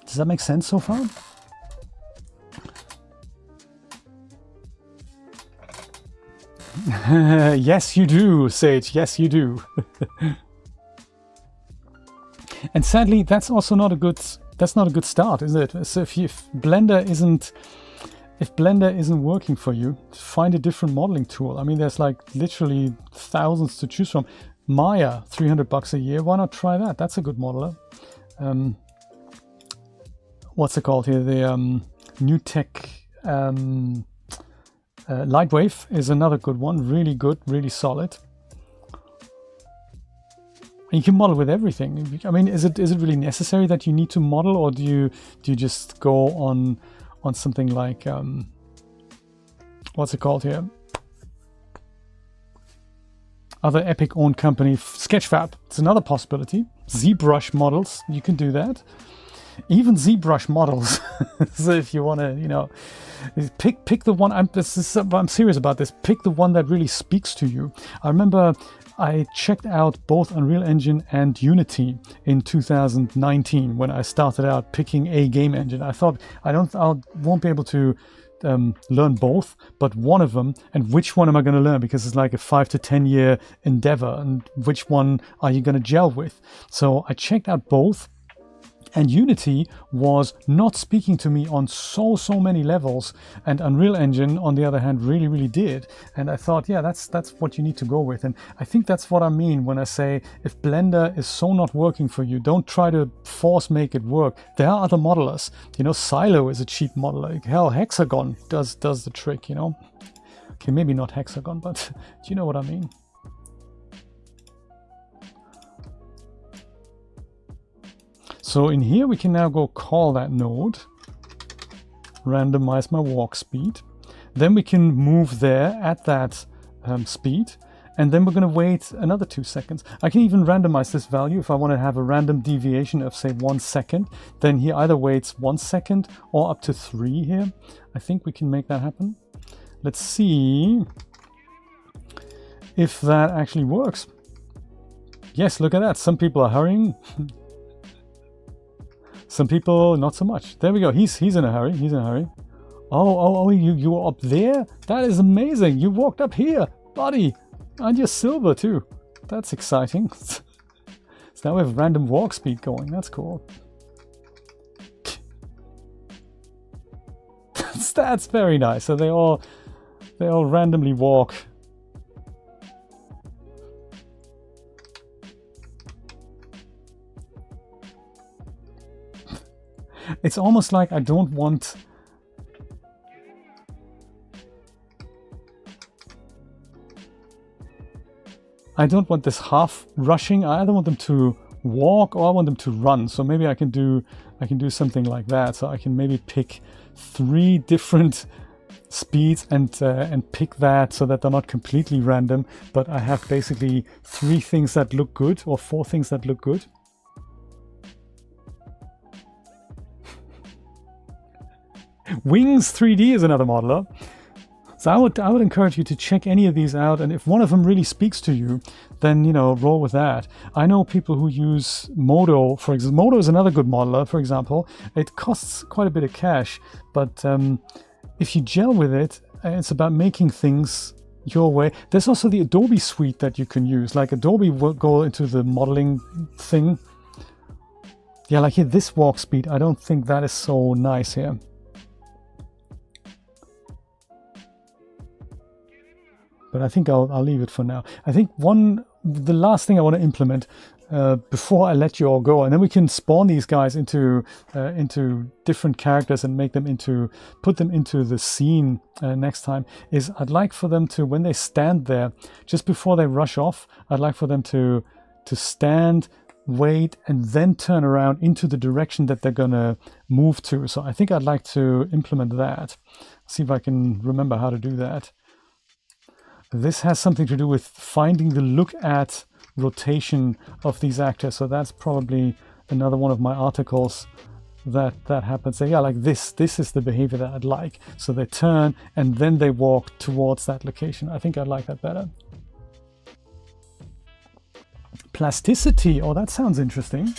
Does that make sense so far? Yes, you do, Sage. Yes, you do. And sadly, that's also not a good. That's not a good start, is it? So if Blender isn't working for you, find a different modeling tool. I mean, there's like literally thousands to choose from. Maya, $300 a year. Why not try that? That's a good modeler. What's it called here? The New Tech Lightwave is another good one. Really good, really solid. And you can model with everything. I mean, is it really necessary that you need to model, or do you just go on something like what's it called here? Other Epic owned company, Sketchfab. It's another possibility. ZBrush models, you can do that. Even ZBrush models. So if you want to, you know, pick the one. I'm serious about this. Pick the one that really speaks to you. I remember I checked out both Unreal Engine and Unity in 2019 when I started out picking a game engine. I thought I won't be able to learn both, but one of them. And which one am I going to learn? Because it's like a 5 to 10 year endeavor. And which one are you going to gel with? So I checked out both. And Unity was not speaking to me on so many levels, and Unreal Engine, on the other hand, really did. And I thought, yeah, that's what you need to go with. And I think that's what I mean when I say, if Blender is so not working for you, don't try to force make it work. There are other modelers. You know, Silo is a cheap modeler. Hell, Hexagon does the trick, you know. Okay, maybe not Hexagon, but do you know what I mean? So in here we can now go call that node, randomize my walk speed. Then we can move there at that speed, and then we're going to wait another 2 seconds. I can even randomize this value if I want to have a random deviation of, say, 1 second. Then he either waits 1 second or up to 3 here. I think we can make that happen. Let's see if that actually works. Yes, look at that. Some people are hurrying. Some people not so much. There we go. He's in a hurry. He's in a hurry. Oh, you were up there? That is amazing. You walked up here, buddy. And you're silver too. That's exciting. So now we have random walk speed going. That's cool. That's very nice. So they all randomly walk. It's almost like I don't want this half rushing. I either want them to walk or I want them to run. So maybe I can do something like that. So I can maybe pick 3 different speeds and pick that so that they're not completely random, but I have basically 3 things that look good or 4 things that look good. Wings 3D is another modeler. So I would encourage you to check any of these out, and if one of them really speaks to you, then, you know, roll with that. I know people who use Modo, for example. Modo is another good modeler, for example. It costs quite a bit of cash, but if you gel with it, it's about making things your way. There's also the Adobe suite that you can use. Like Adobe will go into the modeling thing. Yeah, like here, this walk speed, I don't think that is so nice here. But I think I'll leave it for now. I think the last thing I want to implement before I let you all go, and then we can spawn these guys into different characters and put them into the scene next time, is I'd like for them to, when they stand there, just before they rush off, I'd like for them to stand, wait, and then turn around into the direction that they're gonna move to. So I think I'd like to implement that. See if I can remember how to do that. This has something to do with finding the look at rotation of these actors. So that's probably another one of my articles that happens. So yeah, like this is the behavior that I'd like. So they turn and then they walk towards that location. I think I'd like that better. Plasticity. Oh, that sounds interesting.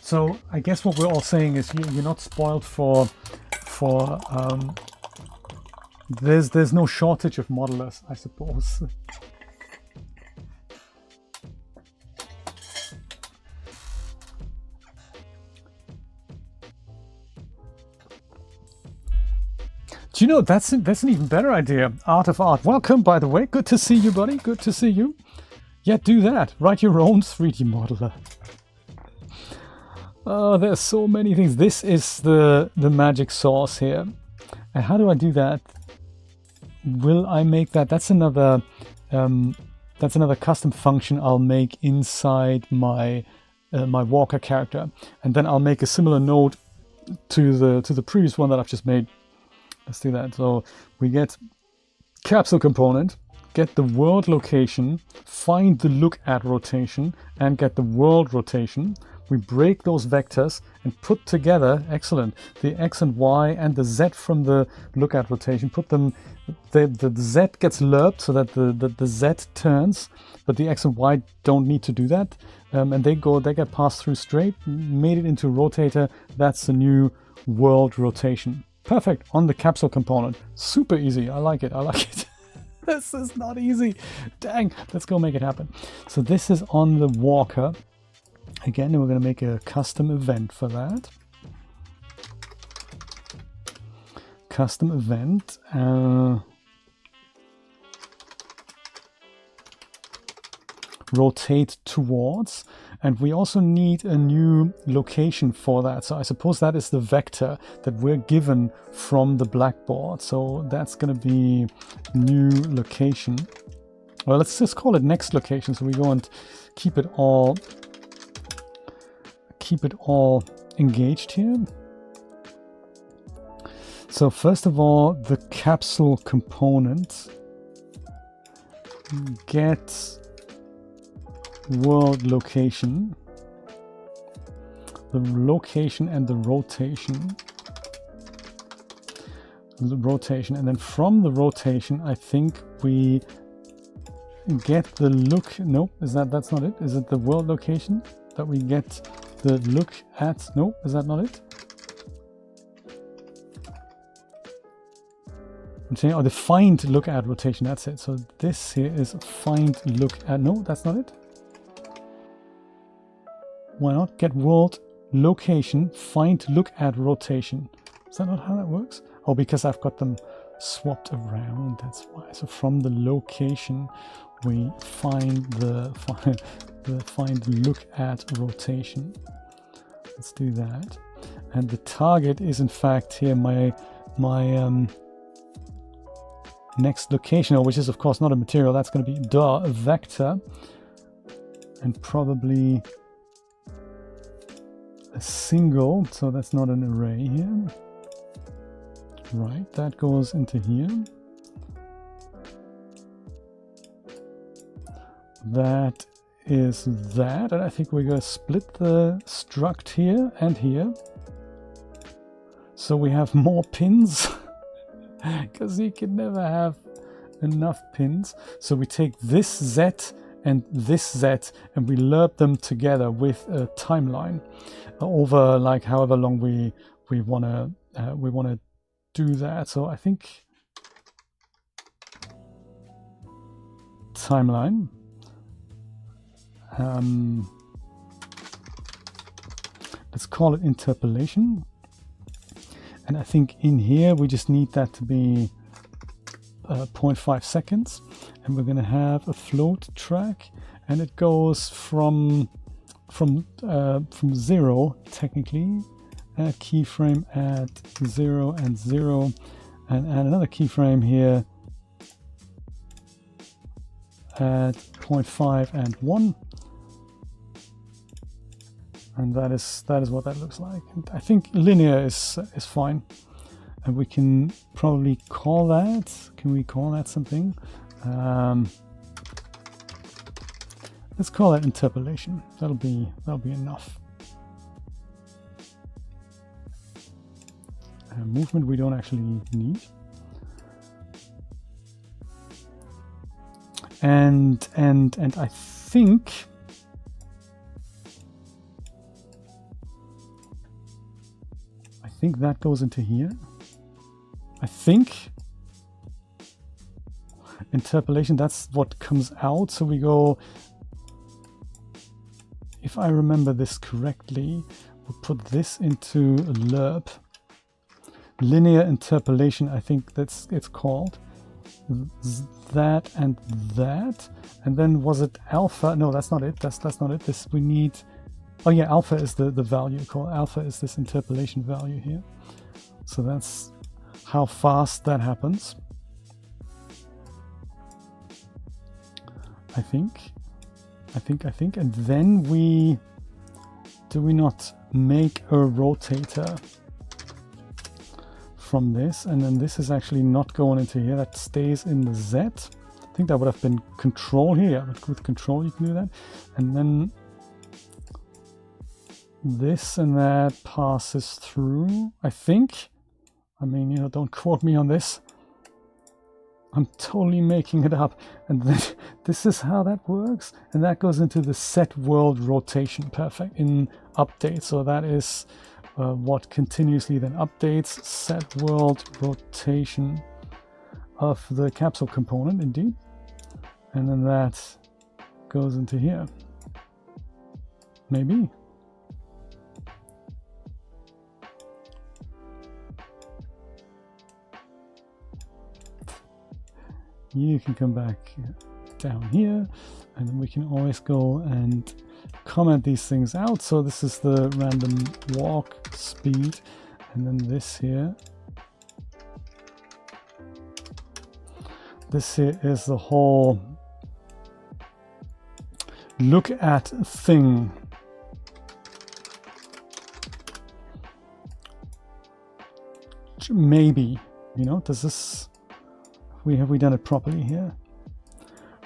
So I guess what we're all saying is you're not spoiled for there's no shortage of modelers, I suppose. Do you know, that's an even better idea. Art of Art. Welcome, by the way. Good to see you, buddy. Good to see you. Yeah, do that. Write your own 3D modeler. Oh, there's so many things. This is the magic sauce here. And how do I do that? Will I make that? That's another custom function I'll make inside my my walker character, and then I'll make a similar node to the previous one that I've just made. Let's do that. So we get capsule component, get the world location, find the look at rotation, and get the world rotation. We break those vectors and put together, excellent, the X and Y and the Z from the look at rotation. Put them, the Z gets lerped so that the Z turns, but the X and Y don't need to do that. And they get passed through straight, made it into a rotator. That's the new world rotation. Perfect on the capsule component. Super easy. I like it. I like it. This is not easy. Dang. Let's go make it happen. So this is on the walker. Again, we're going to make a custom event for that. Custom event. Rotate towards, and we also need a new location for that. So I suppose that is the vector that we're given from the blackboard. So that's going to be new location. Well, let's just call it next location. So we go and keep it all engaged here. So first of all, the capsule component get world location, the location and the rotation, and then from the rotation I think we get the look. Nope, that's not it. Is it the world location that we get the look at? No, is that not it? I'm saying, oh, the find look at rotation, that's it. So this here is find look at. No, that's not it. Why not get world location, find look at rotation? Is that not how that works? Oh, because I've got them swapped around, that's why. So from the location we find the find look at rotation. Let's do that. And the target is in fact here my next location, which is of course not a material. That's going to be a vector, and probably a single, so that's not an array here. Right, that goes into here. That is that, and I think we're going to split the struct here and here. So we have more pins, because you can never have enough pins. So we take this Z and this Z and we lerp them together with a timeline over like however long we want to do that. So I think timeline, let's call it interpolation, and I think in here we just need that to be 0.5 seconds, and we're going to have a float track, and it goes from 0 technically, add keyframe at 0 and 0, and add another keyframe here at 0.5 and 1, and that is what that looks like. And I think linear is fine, and we can probably call that. Can we call that something? Let's call that interpolation. That'll be enough. Movement we don't actually need. And I think that goes into here. I think interpolation, that's what comes out. So we go, if I remember this correctly, we'll put this into a lerp. Linear interpolation, I think it's called. That and that, and then was it alpha? No, that's not it. That's not it. This we need. Oh yeah, alpha is the value. Called alpha is this interpolation value here. So that's how fast that happens. I think, and then do we not make a rotator from this, and then this is actually not going into here, that stays in the Z. I think that would have been control here. Yeah, with control you can do that, and then this and that passes through, I think. I mean, you know, don't quote me on this. I'm totally making it up. And then this is how that works, and that goes into the set world rotation. Perfect, in update. So that is what continuously then updates set world rotation of the capsule component, indeed, and then that goes into here. maybe. You can come back down here, and then we can always go and comment these things out. So this is the random walk speed, and then this here. This here is the whole look at thing. Maybe, you know, does this, have we done it properly here?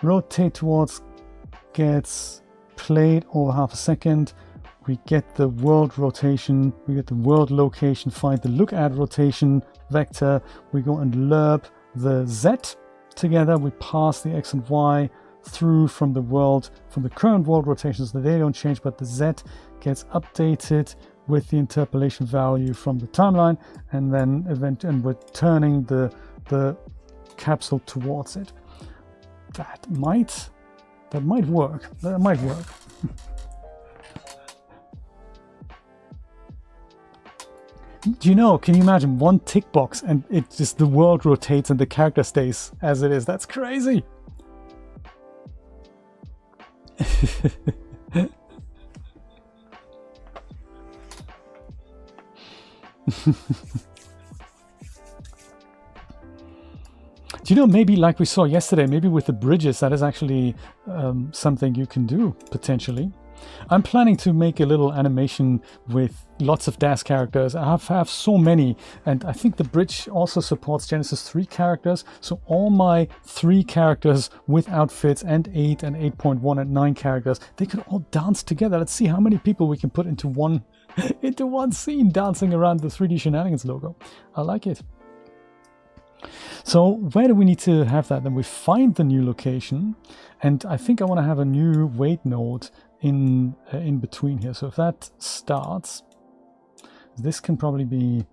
Rotate towards gets played over half a second. We get the world rotation, we get the world location, find the look at rotation vector. We go and lerp the Z together. We pass the X and Y through from the world, from the current world rotations. They don't change, but the Z gets updated with the interpolation value from the timeline, and then we're turning the capsule towards it. That might work. That might work. Do you know, can you imagine one tick box and it just, the world rotates and the character stays as it is? That's crazy. Do you know, maybe like we saw yesterday, maybe with the bridges, that is actually something you can do, potentially. I'm planning to make a little animation with lots of DAS characters. I have so many, and I think the bridge also supports Genesis 3 characters. So all my 3 characters with outfits and 8 and 8.1 and 9 characters, they could all dance together. Let's see how many people we can put into one scene dancing around the 3D Shenanigans logo. I like it. So where do we need to have that? Then we find the new location, and I think I want to have a new wait node in between here. So if that starts, this can probably be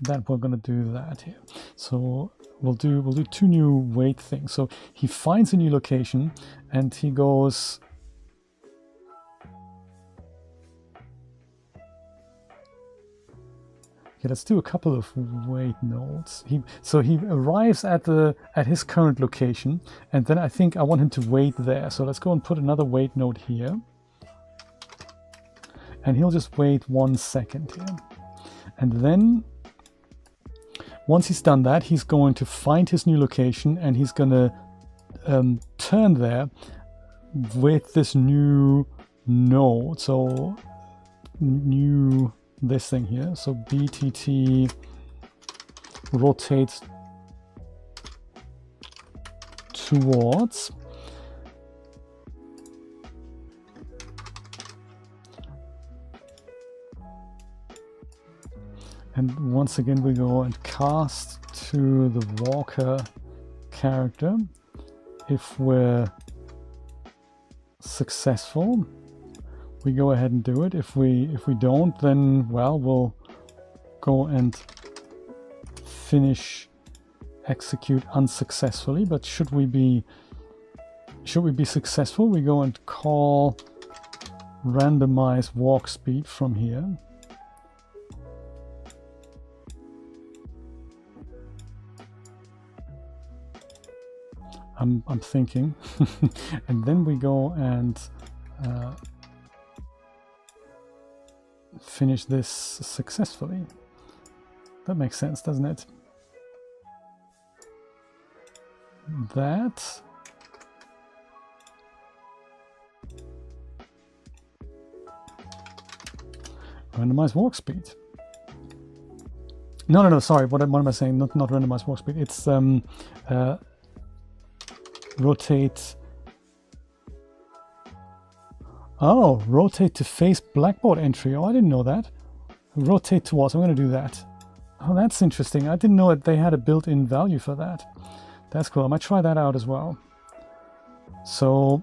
that. We're going to do that here. So we'll do 2 new wait things. So he finds a new location and he goes. Okay, let's do a couple of wait nodes. So he arrives at his current location, and then I think I want him to wait there. So let's go and put another wait node here, and he'll just wait 1 second here. And then once he's done that, he's going to find his new location, and he's going to turn there with this new node. So new. This thing here, so BTT rotates towards, and once again we go and cast to the walker character. If we're successful, we go ahead and do it. If we don't, then well, we'll go and execute unsuccessfully. But should we be successful, we go and call randomize walk speed from here. I'm thinking, and then we go and finish this successfully. That makes sense, doesn't it? That randomize walk speed. No, sorry, what am I saying? Not randomize walk speed. It's rotate. Oh, rotate to face blackboard entry. Oh, I didn't know that. Rotate towards. I'm going to do that. Oh, that's interesting. I didn't know that they had a built-in value for that. That's cool. I might try that out as well. So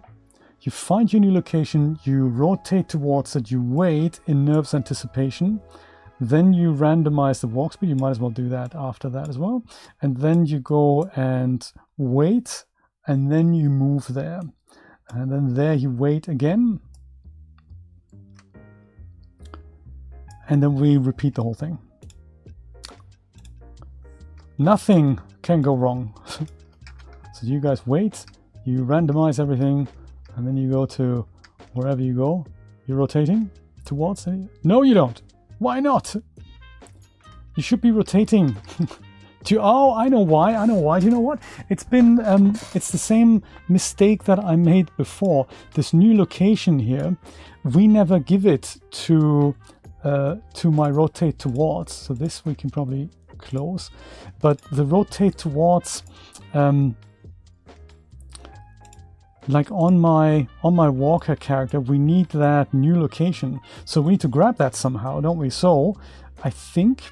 you find your new location, you rotate towards it, you wait in nervous anticipation, then you randomize the walk speed. You might as well do that after that as well. And then you go and wait and then you move there, and then there you wait again, and then we repeat the whole thing. Nothing can go wrong. So you guys wait, you randomize everything, and then you go to wherever you go. You're rotating towards it? No, you don't. Why not? You should be rotating. Oh, I know why. I know why. Do you know what? It's been, it's the same mistake that I made before. This new location here, we never give it to my rotate towards. So this we can probably close, but the rotate towards, like on my walker character, we need that new location. So we need to grab that somehow, don't we? So I think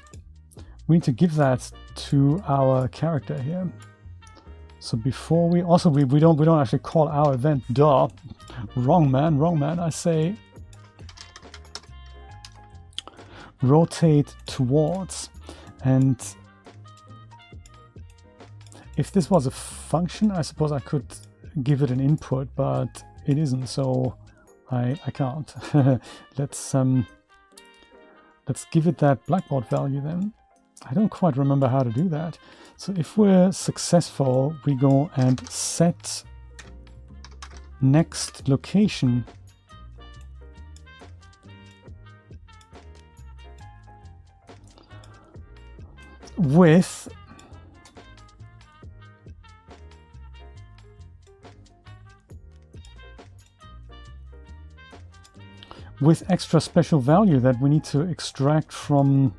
we need to give that to our character here. So before we also we don't actually call our event. Duh. Wrong man. I say rotate towards. And if this was a function, I suppose I could give it an input, but it isn't, so I can't. Let's give it that blackboard value then. I don't quite remember how to do that. So if we're successful, we go and set next location with extra special value that we need to extract from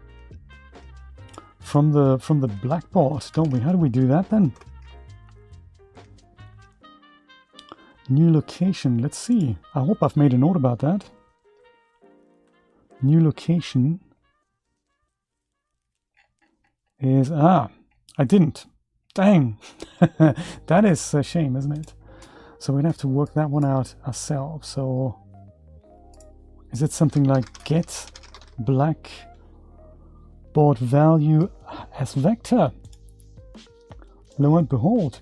the blackboard, don't we? How do we do that then? New location, let's see. I hope I've made a note about that. New location is, I didn't. Dang. That is a shame, isn't it? So we'd have to work that one out ourselves. So is it something like get blackboard value as vector? Lo and behold.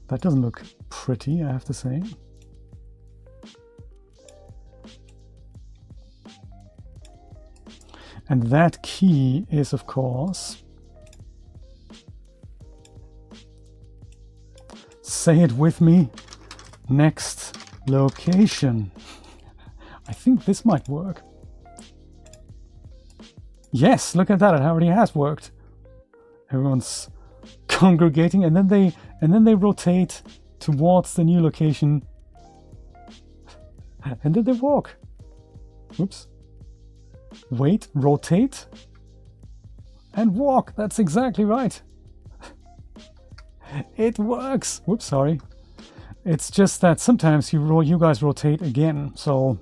That doesn't look pretty, I have to say. And that key is, of course, say it with me, next location. I think this might work. Yes, look at that, it already has worked. Everyone's congregating, and then they rotate towards the new location, and then they walk. Whoops. Wait, rotate, and walk. That's exactly right. It works. Whoops, sorry. It's just that sometimes you guys rotate again, so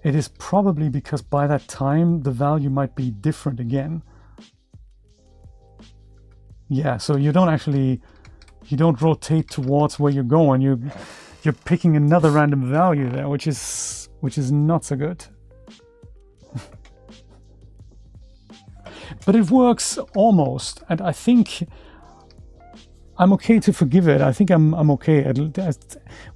it is probably because by that time the value might be different again. Yeah, so you don't rotate towards where you're going. You're picking another random value there, which is not so good. But it works almost, and I think I'm okay to forgive it. I think I'm okay.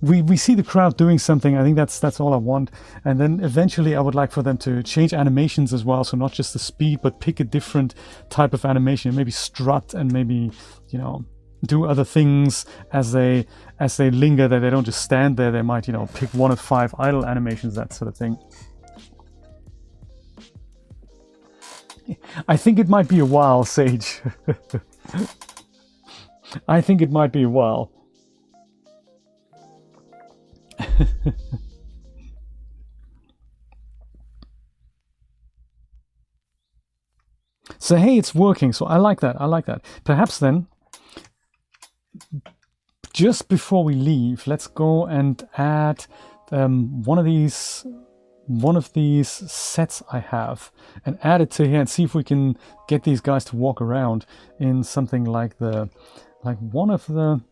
We see the crowd doing something. I think that's all I want. And then eventually I would like for them to change animations as well. So not just the speed, but pick a different type of animation. Maybe strut and maybe, you know, do other things as they linger, that they don't just stand there. They might, you know, pick 1 of 5 idle animations, that sort of thing. I think it might be a while, Sage. I think it might be a while. So hey, it's working. So I like that. I like that. Perhaps then, just before we leave, let's go and add one of these sets I have and add it to here and see if we can get these guys to walk around in something like one of the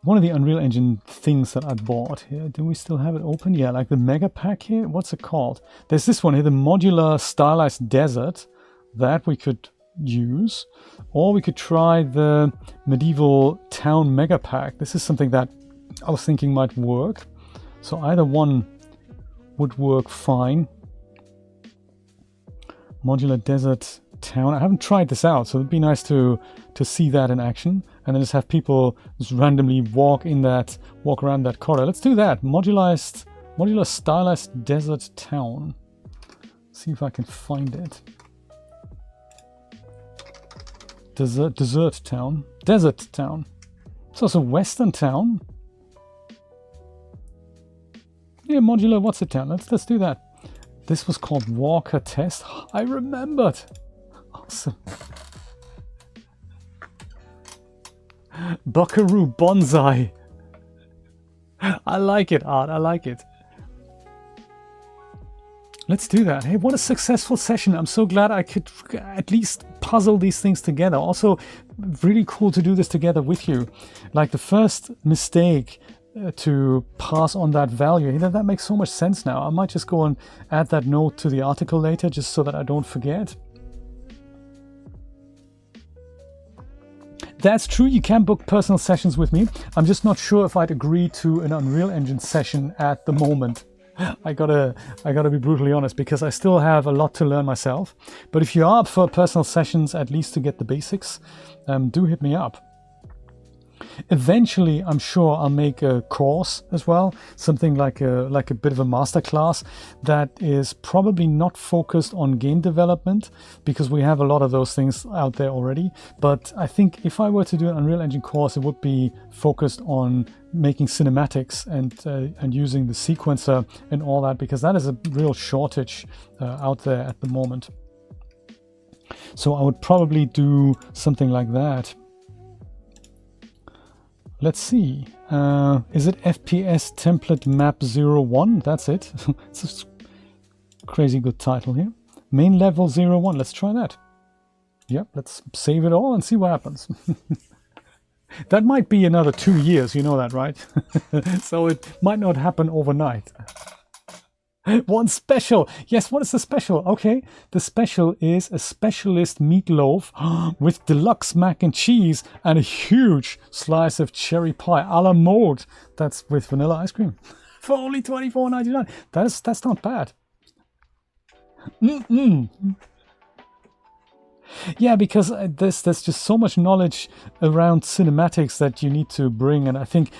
one of the Unreal Engine things that I bought here. Do we still have it open? Yeah, like the mega pack here. What's it called? There's this one here, the Modular Stylized Desert, that we could use. Or we could try the Medieval Town mega pack. This is something that I was thinking might work. So either one would work fine. Modular Desert Town. I haven't tried this out, so it'd be nice to see that in action, and then just have people just randomly walk around that corridor. Let's do that. Modular Stylized Desert Town. See if I can find it. Desert Town. Desert Town. It's also Western Town. Yeah, modular. What's it town? Let's do that. This was called Walker Test. I remembered. Awesome. Buckaroo Bonsai. I like it, Art. I like it. Let's do that. Hey, what a successful session. I'm so glad I could at least puzzle these things together. Also, really cool to do this together with you. Like the first mistake to pass on that value. You know, that makes so much sense now. I might just go and add that note to the article later just so that I don't forget. That's true, you can book personal sessions with me. I'm just not sure if I'd agree to an Unreal Engine session at the moment. I gotta be brutally honest, because I still have a lot to learn myself. But if you are up for personal sessions, at least to get the basics, do hit me up. Eventually, I'm sure I'll make a course as well, something like a bit of a masterclass that is probably not focused on game development, because we have a lot of those things out there already. But I think if I were to do an Unreal Engine course, it would be focused on making cinematics and using the sequencer and all that, because that is a real shortage out there at the moment. So I would probably do something like that. Let's see, is it FPS template map 01? That's it. It's a crazy good title here. Main level 01, let's try that. Yep, let's save it all and see what happens. That might be another 2 years, you know that, right? So it might not happen overnight. One special. Yes, what is the special? Okay, the special is a specialist meatloaf with deluxe mac and cheese and a huge slice of cherry pie a la mode. That's with vanilla ice cream for only $24.99. That's not bad. Yeah, because there's just so much knowledge around cinematics that you need to bring, and I think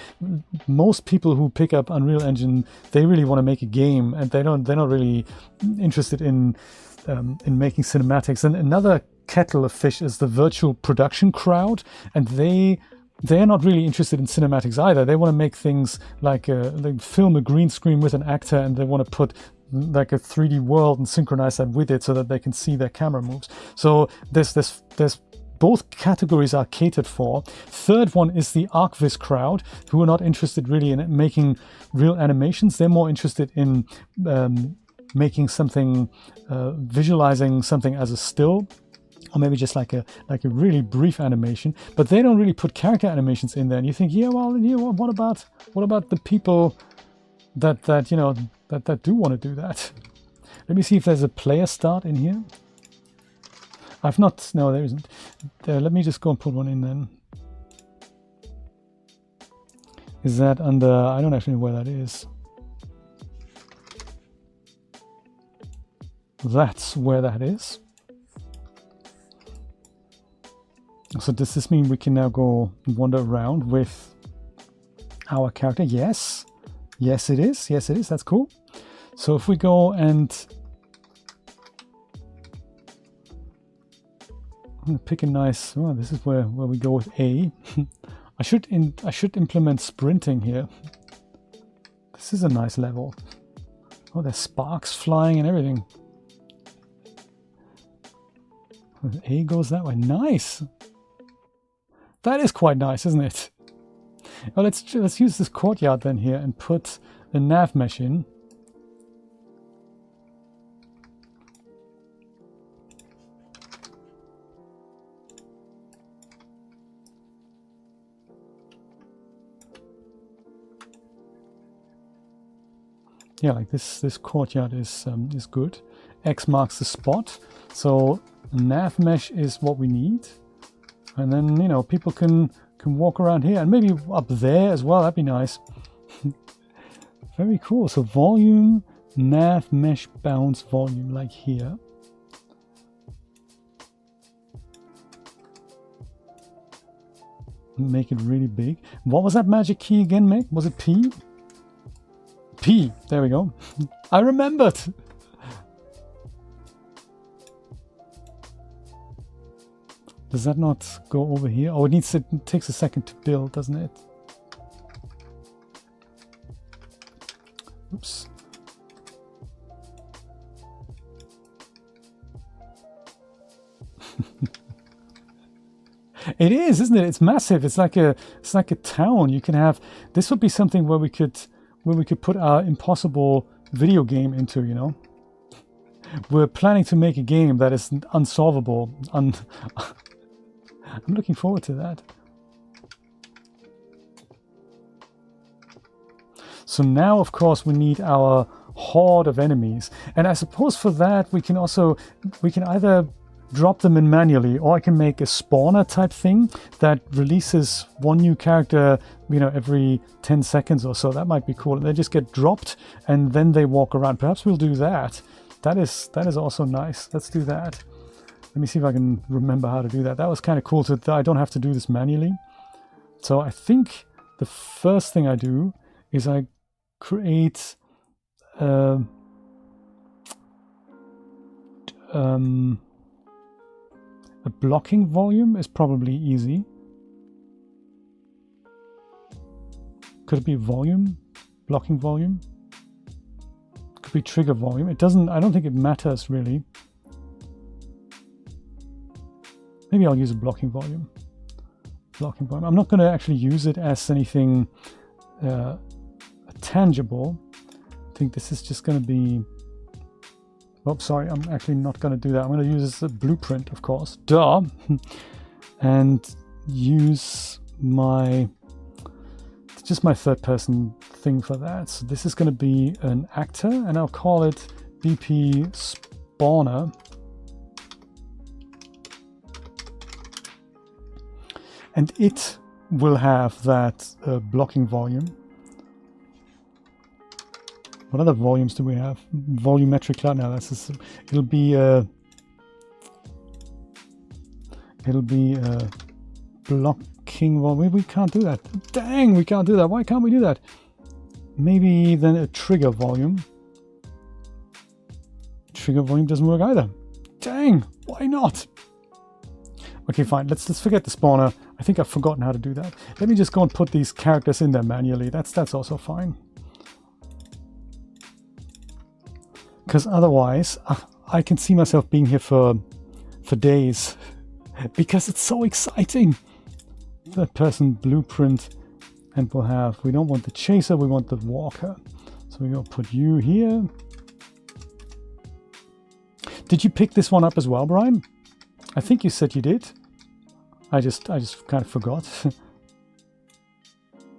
most people who pick up Unreal Engine, they really want to make a game, and they're not really interested in making cinematics. And another kettle of fish is the virtual production crowd, and they're not really interested in cinematics either. They want to make things like they film a green screen with an actor, and they want to put like a 3D world and synchronize that with it so that they can see their camera moves. So there's both categories are catered for. Third one is the Archviz crowd, who are not interested really in making real animations. They're more interested in making something, visualizing something as a still, or maybe just like a really brief animation. But they don't really put character animations in there. And you think, yeah, well, you know, what about the people that you know that do want to do that? Let me see if there's a player start in here. I've not. No, there isn't. Let me just go and put one in then. Is that under? I don't actually know where that is. That's where that is. So does this mean we can now go wander around with our character? Yes. Yes, it is. Yes, it is. That's cool. So if we go and I'm gonna pick a nice. Oh, this is where we go with A. I should implement sprinting here. This is a nice level. Oh, there's sparks flying and everything. A goes that way. Nice. That is quite nice, isn't it? Well, let's use this courtyard then here and put a nav mesh in. yeah, like this courtyard is good. X marks the spot. So nav mesh is what we need. And then, you know, people can walk around here and maybe up there as well. That'd be nice. Very cool. So volume, nav mesh bounce volume, like here. Make it really big. What was that magic key again, Meg? Was it P? P. There we go. I remembered. Does that not go over here? Oh, it takes a second to build, doesn't it? Oops. It is, isn't it? It's massive. It's like a town. You can have, this would be something where we could put our impossible video game into, you know. We're planning to make a game that is unsolvable. I'm looking forward to that. So now, of course, we need our horde of enemies. And I suppose for that, we can either drop them in manually, or I can make a spawner type thing that releases one new character, you know, every 10 seconds or so. That might be cool. They just get dropped and then they walk around. Perhaps we'll do that. That is also nice. Let's do that. Let me see if I can remember how to do that. That was kind of cool. So I don't have to do this manually. So I think the first thing I do is I create a blocking volume is probably easy. Could it be volume? Blocking volume? Could be trigger volume. It doesn't, I don't think it matters really. Maybe I'll use a blocking volume. Blocking volume. I'm not going to actually use it as anything tangible. I think this is just going to be... Oh, sorry, I'm actually not going to do that. I'm going to use a blueprint, of course. Duh! And use just my third person thing for that. So this is going to be an actor, and I'll call it BP Spawner. And it will have that blocking volume. What other volumes do we have? Volumetric cloud. Now that's just, it'll be blocking volume. We can't do that. Dang, we can't do that. Why can't we do that? Maybe then a trigger volume. Trigger volume doesn't work either. Dang, why not? Okay, fine. Let's forget the spawner. I think I've forgotten how to do that. Let me just go and put these characters in there manually. That's also fine. Because otherwise, I can see myself being here for days. Because it's so exciting. Third person blueprint. And we'll have, we don't want the chaser, we want the walker. So we're going to put you here. Did you pick this one up as well, Brian? I think you said you did. I just kind of forgot.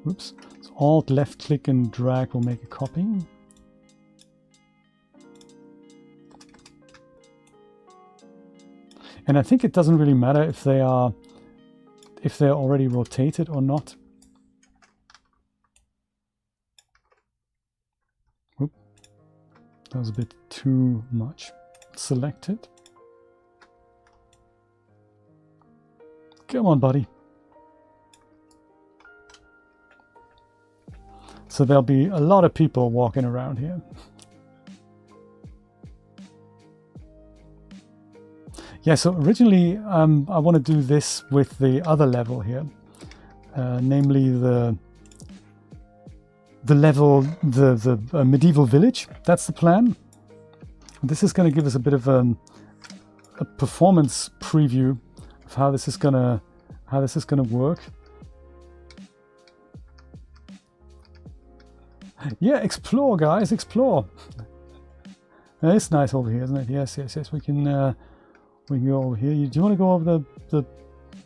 Whoops. So Alt, left click and drag will make a copy. And I think it doesn't really matter if they're already rotated or not. Oop. That was a bit too much. Select it. Come on, buddy. So there'll be a lot of people walking around here. Yeah, so originally I want to do this with the other level here, namely the medieval village. That's the plan. This is going to give us a bit of a performance preview of how this is gonna work. Yeah, explore, guys, explore. It's nice over here, isn't it? Yes, yes, yes. We can go over here. Do you want to go over the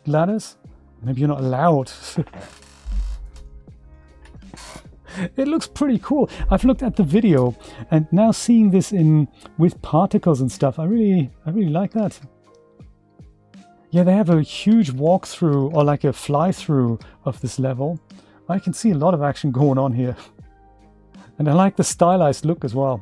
ladders? Maybe you're not allowed. It looks pretty cool. I've looked at the video and now seeing this in with particles and stuff, I really like that. Yeah, they have a huge walkthrough or like a fly-through of this level. I can see a lot of action going on here. And I like the stylized look as well.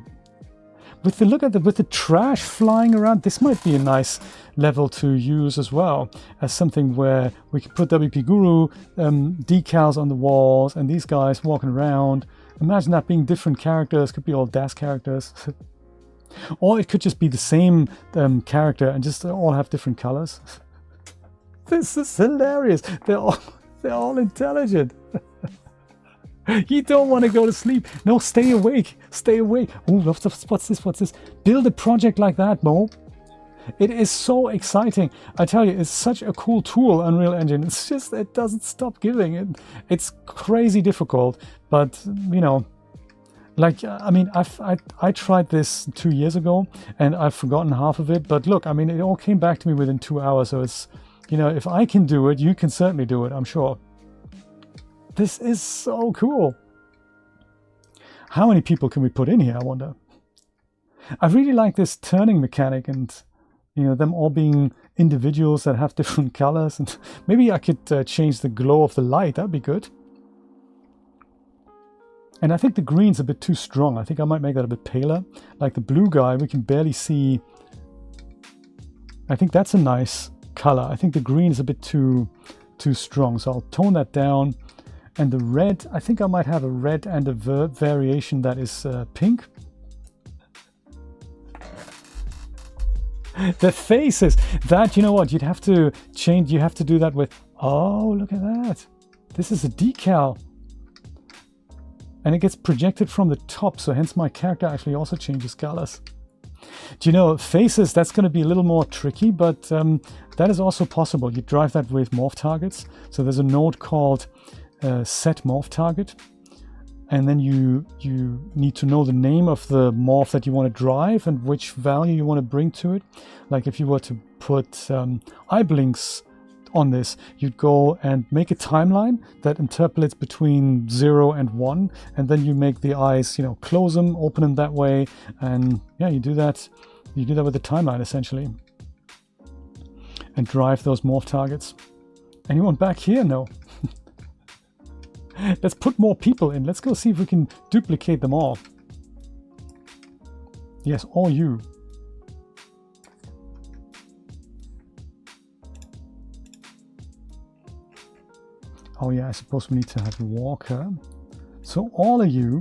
With the look at with the trash flying around, this might be a nice level to use as well as something where we can put WP Guru decals on the walls and these guys walking around. Imagine that being different characters, could be all DAS characters. Or it could just be the same character and just all have different colors. This is hilarious. They're all intelligent. You don't want to go to sleep. No, stay awake. Stay awake. Oh, what's this? What's this? Build a project like that, Mo. It is so exciting. I tell you, it's such a cool tool, Unreal Engine. It's just, it doesn't stop giving. It's crazy difficult, but you know, like, I mean, I tried this 2 years ago and I've forgotten half of it. But look, I mean, it all came back to me within 2 hours. So it's, you know, if I can do it, you can certainly do it, I'm sure. This is so cool. How many people can we put in here, I wonder? I really like this turning mechanic and, you know, them all being individuals that have different colors. And maybe I could change the glow of the light. That'd be good. And I think the green's a bit too strong. I think I might make that a bit paler. Like the blue guy, we can barely see. I think that's a nice color. I think the green is a bit too strong. So I'll tone that down. And the red, I think I might have a red and a variation that is pink. The faces, that, you know what, you'd have to change, you have to do that with, oh, look at that. This is a decal. And it gets projected from the top, so hence my character actually also changes colors. Do you know, faces, that's going to be a little more tricky, but that is also possible. You drive that with morph targets. So there's a node called set morph target, and then you need to know the name of the morph that you want to drive and which value you want to bring to it. Like if you were to put eye blinks on this, you'd go and make a timeline that interpolates between 0 and 1, and then you make the eyes, you know, close them, open them that way, and yeah, you do that with the timeline essentially, and drive those morph targets. Anyone back here? No. Let's put more people in. Let's go see if we can duplicate them all. Yes, all you. Oh yeah, I suppose we need to have a walker. So all of you.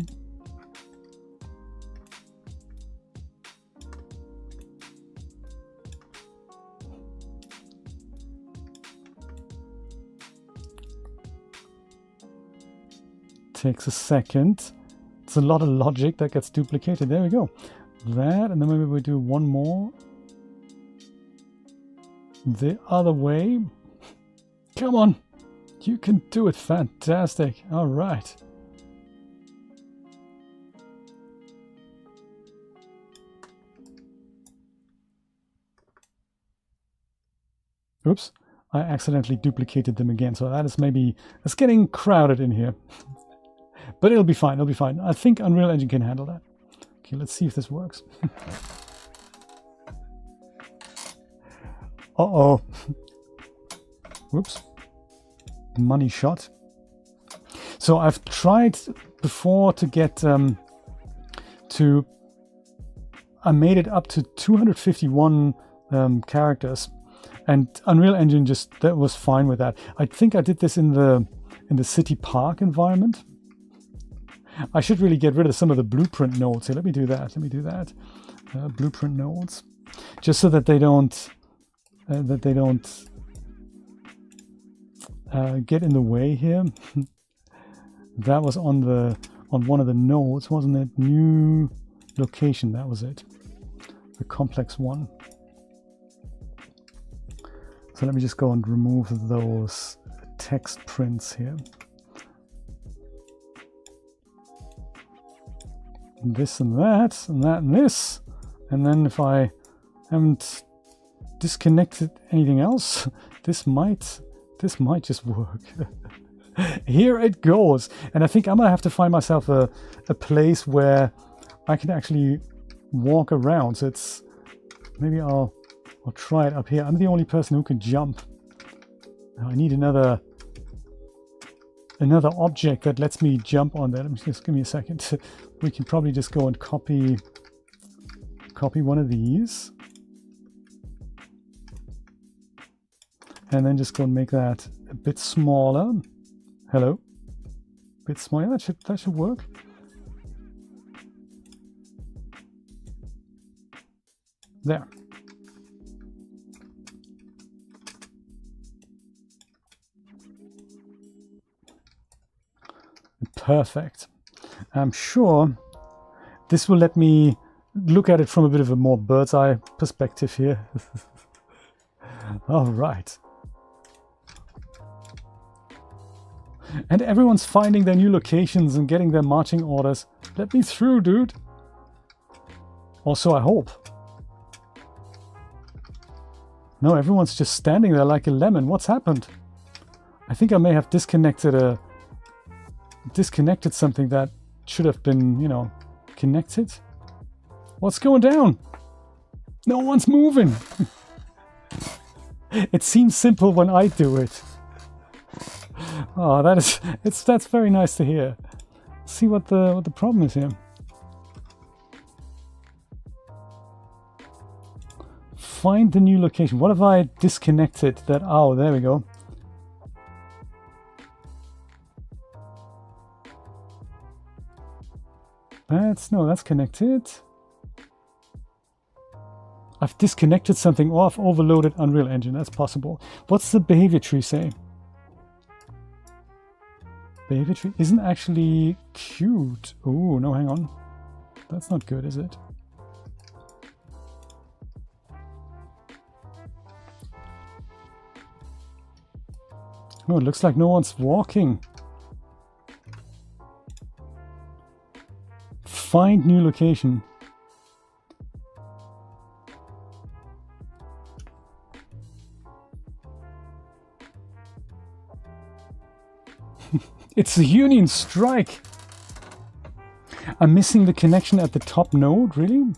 Takes a second. It's a lot of logic that gets duplicated. There we go. That, and then maybe we do one more. The other way. Come on. You can do it. Fantastic. All right. Oops. I accidentally duplicated them again. So that is maybe, it's getting crowded in here. But it'll be fine. It'll be fine. I think Unreal Engine can handle that. Okay, let's see if this works. Uh-oh. Whoops. Money shot. So I've tried before to get I made it up to 251 characters, and Unreal Engine that was fine with that. I think I did this in the city park environment. I should really get rid of some of the blueprint nodes. Here, let me do that. Blueprint nodes, just so that they don't get in the way here. That was on one of the nodes, wasn't it? New location, that was it. The complex one. So let me just go and remove those text prints here. This and that, and that and this. And then if I haven't disconnected anything else, this might just work. Here it goes. And I think I'm gonna have to find myself a place where I can actually walk around. So it's, maybe I'll try it up here. I'm the only person who can jump. Now I need another object that lets me jump on that. Just give me a second. We can probably just go and copy one of these. And then just go and make that a bit smaller. Hello. A bit smaller. That should work. There. Perfect. I'm sure this will let me look at it from a bit of a more bird's eye perspective here. All right. And everyone's finding their new locations and getting their marching orders. Let me through, dude. Also, I hope. No, everyone's just standing there like a lemon. What's happened? I think I may have disconnected something that should have been, you know, connected. What's going down? No one's moving. It seems simple when I do it. Oh, that's very nice to hear. Let's see what the problem is here. Find the new location. What have I disconnected? That, oh, there we go. That's connected. I've disconnected something, or I've overloaded Unreal Engine. That's possible. What's the behavior tree say? Behavior tree isn't actually cute. Oh, no, hang on. That's not good, is it? Oh, it looks like no one's walking. Find new location. It's a union strike. I'm missing the connection at the top node, really?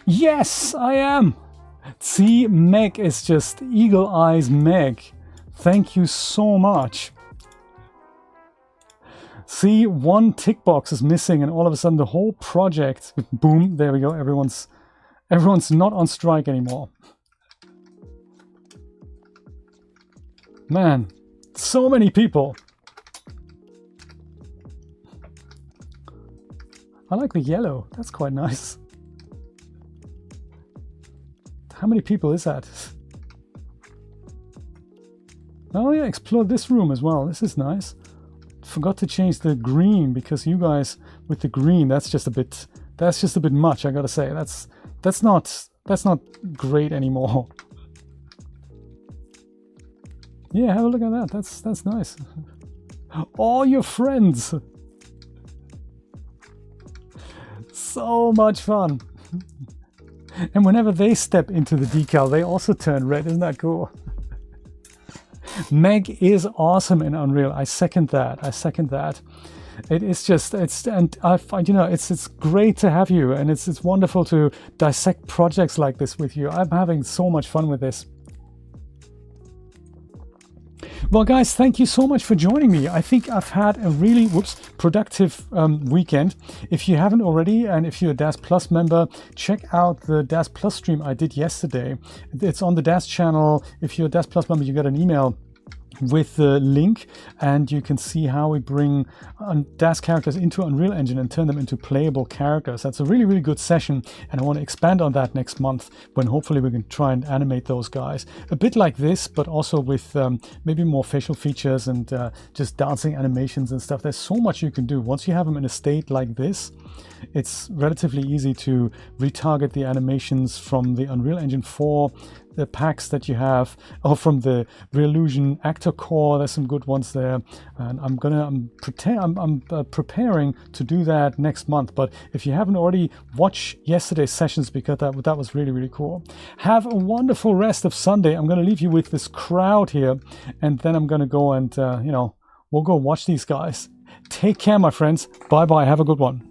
Yes, I am. See, Meg is just eagle eyes Meg. Thank you so much. See, one tick box is missing and all of a sudden the whole project, boom, there we go. Everyone's not on strike anymore. Man, so many people. I like the yellow. That's quite nice. How many people is that? Oh yeah, explore this room as well. This is nice. Forgot to change the green because you guys with the green, that's just a bit much, I gotta say. That's not great anymore. Yeah, have a look at that. That's nice. All your friends. So much fun. And whenever they step into the decal, they also turn red. Isn't that cool? Meg is awesome in Unreal. I second that. I second that. It is just, and I find, you know, it's great to have you, and it's wonderful to dissect projects like this with you. I'm having so much fun with this. Well, guys, thank you so much for joining me. I think I've had a really productive weekend. If you haven't already, and if you're a DAS Plus member, check out the DAS Plus stream I did yesterday. It's on the DAS channel. If you're a DAS Plus member, you get an email with the link, and you can see how we bring DAS characters into Unreal Engine and turn them into playable characters. That's a really, really good session, and I want to expand on that next month when hopefully we can try and animate those guys. A bit like this, but also with maybe more facial features and just dancing animations and stuff. There's so much you can do. Once you have them in a state like this, it's relatively easy to retarget the animations from the Unreal Engine 4 the packs that you have, or from the Reallusion Actor Core. There's some good ones there, and I'm preparing to do that next month. But if you haven't already, watch yesterday's sessions, because that was really, really cool. Have a wonderful rest of Sunday. I'm going to leave you with this crowd here, and then I'm going to go and we'll go watch these guys. Take care, my friends. Bye bye. Have a good one.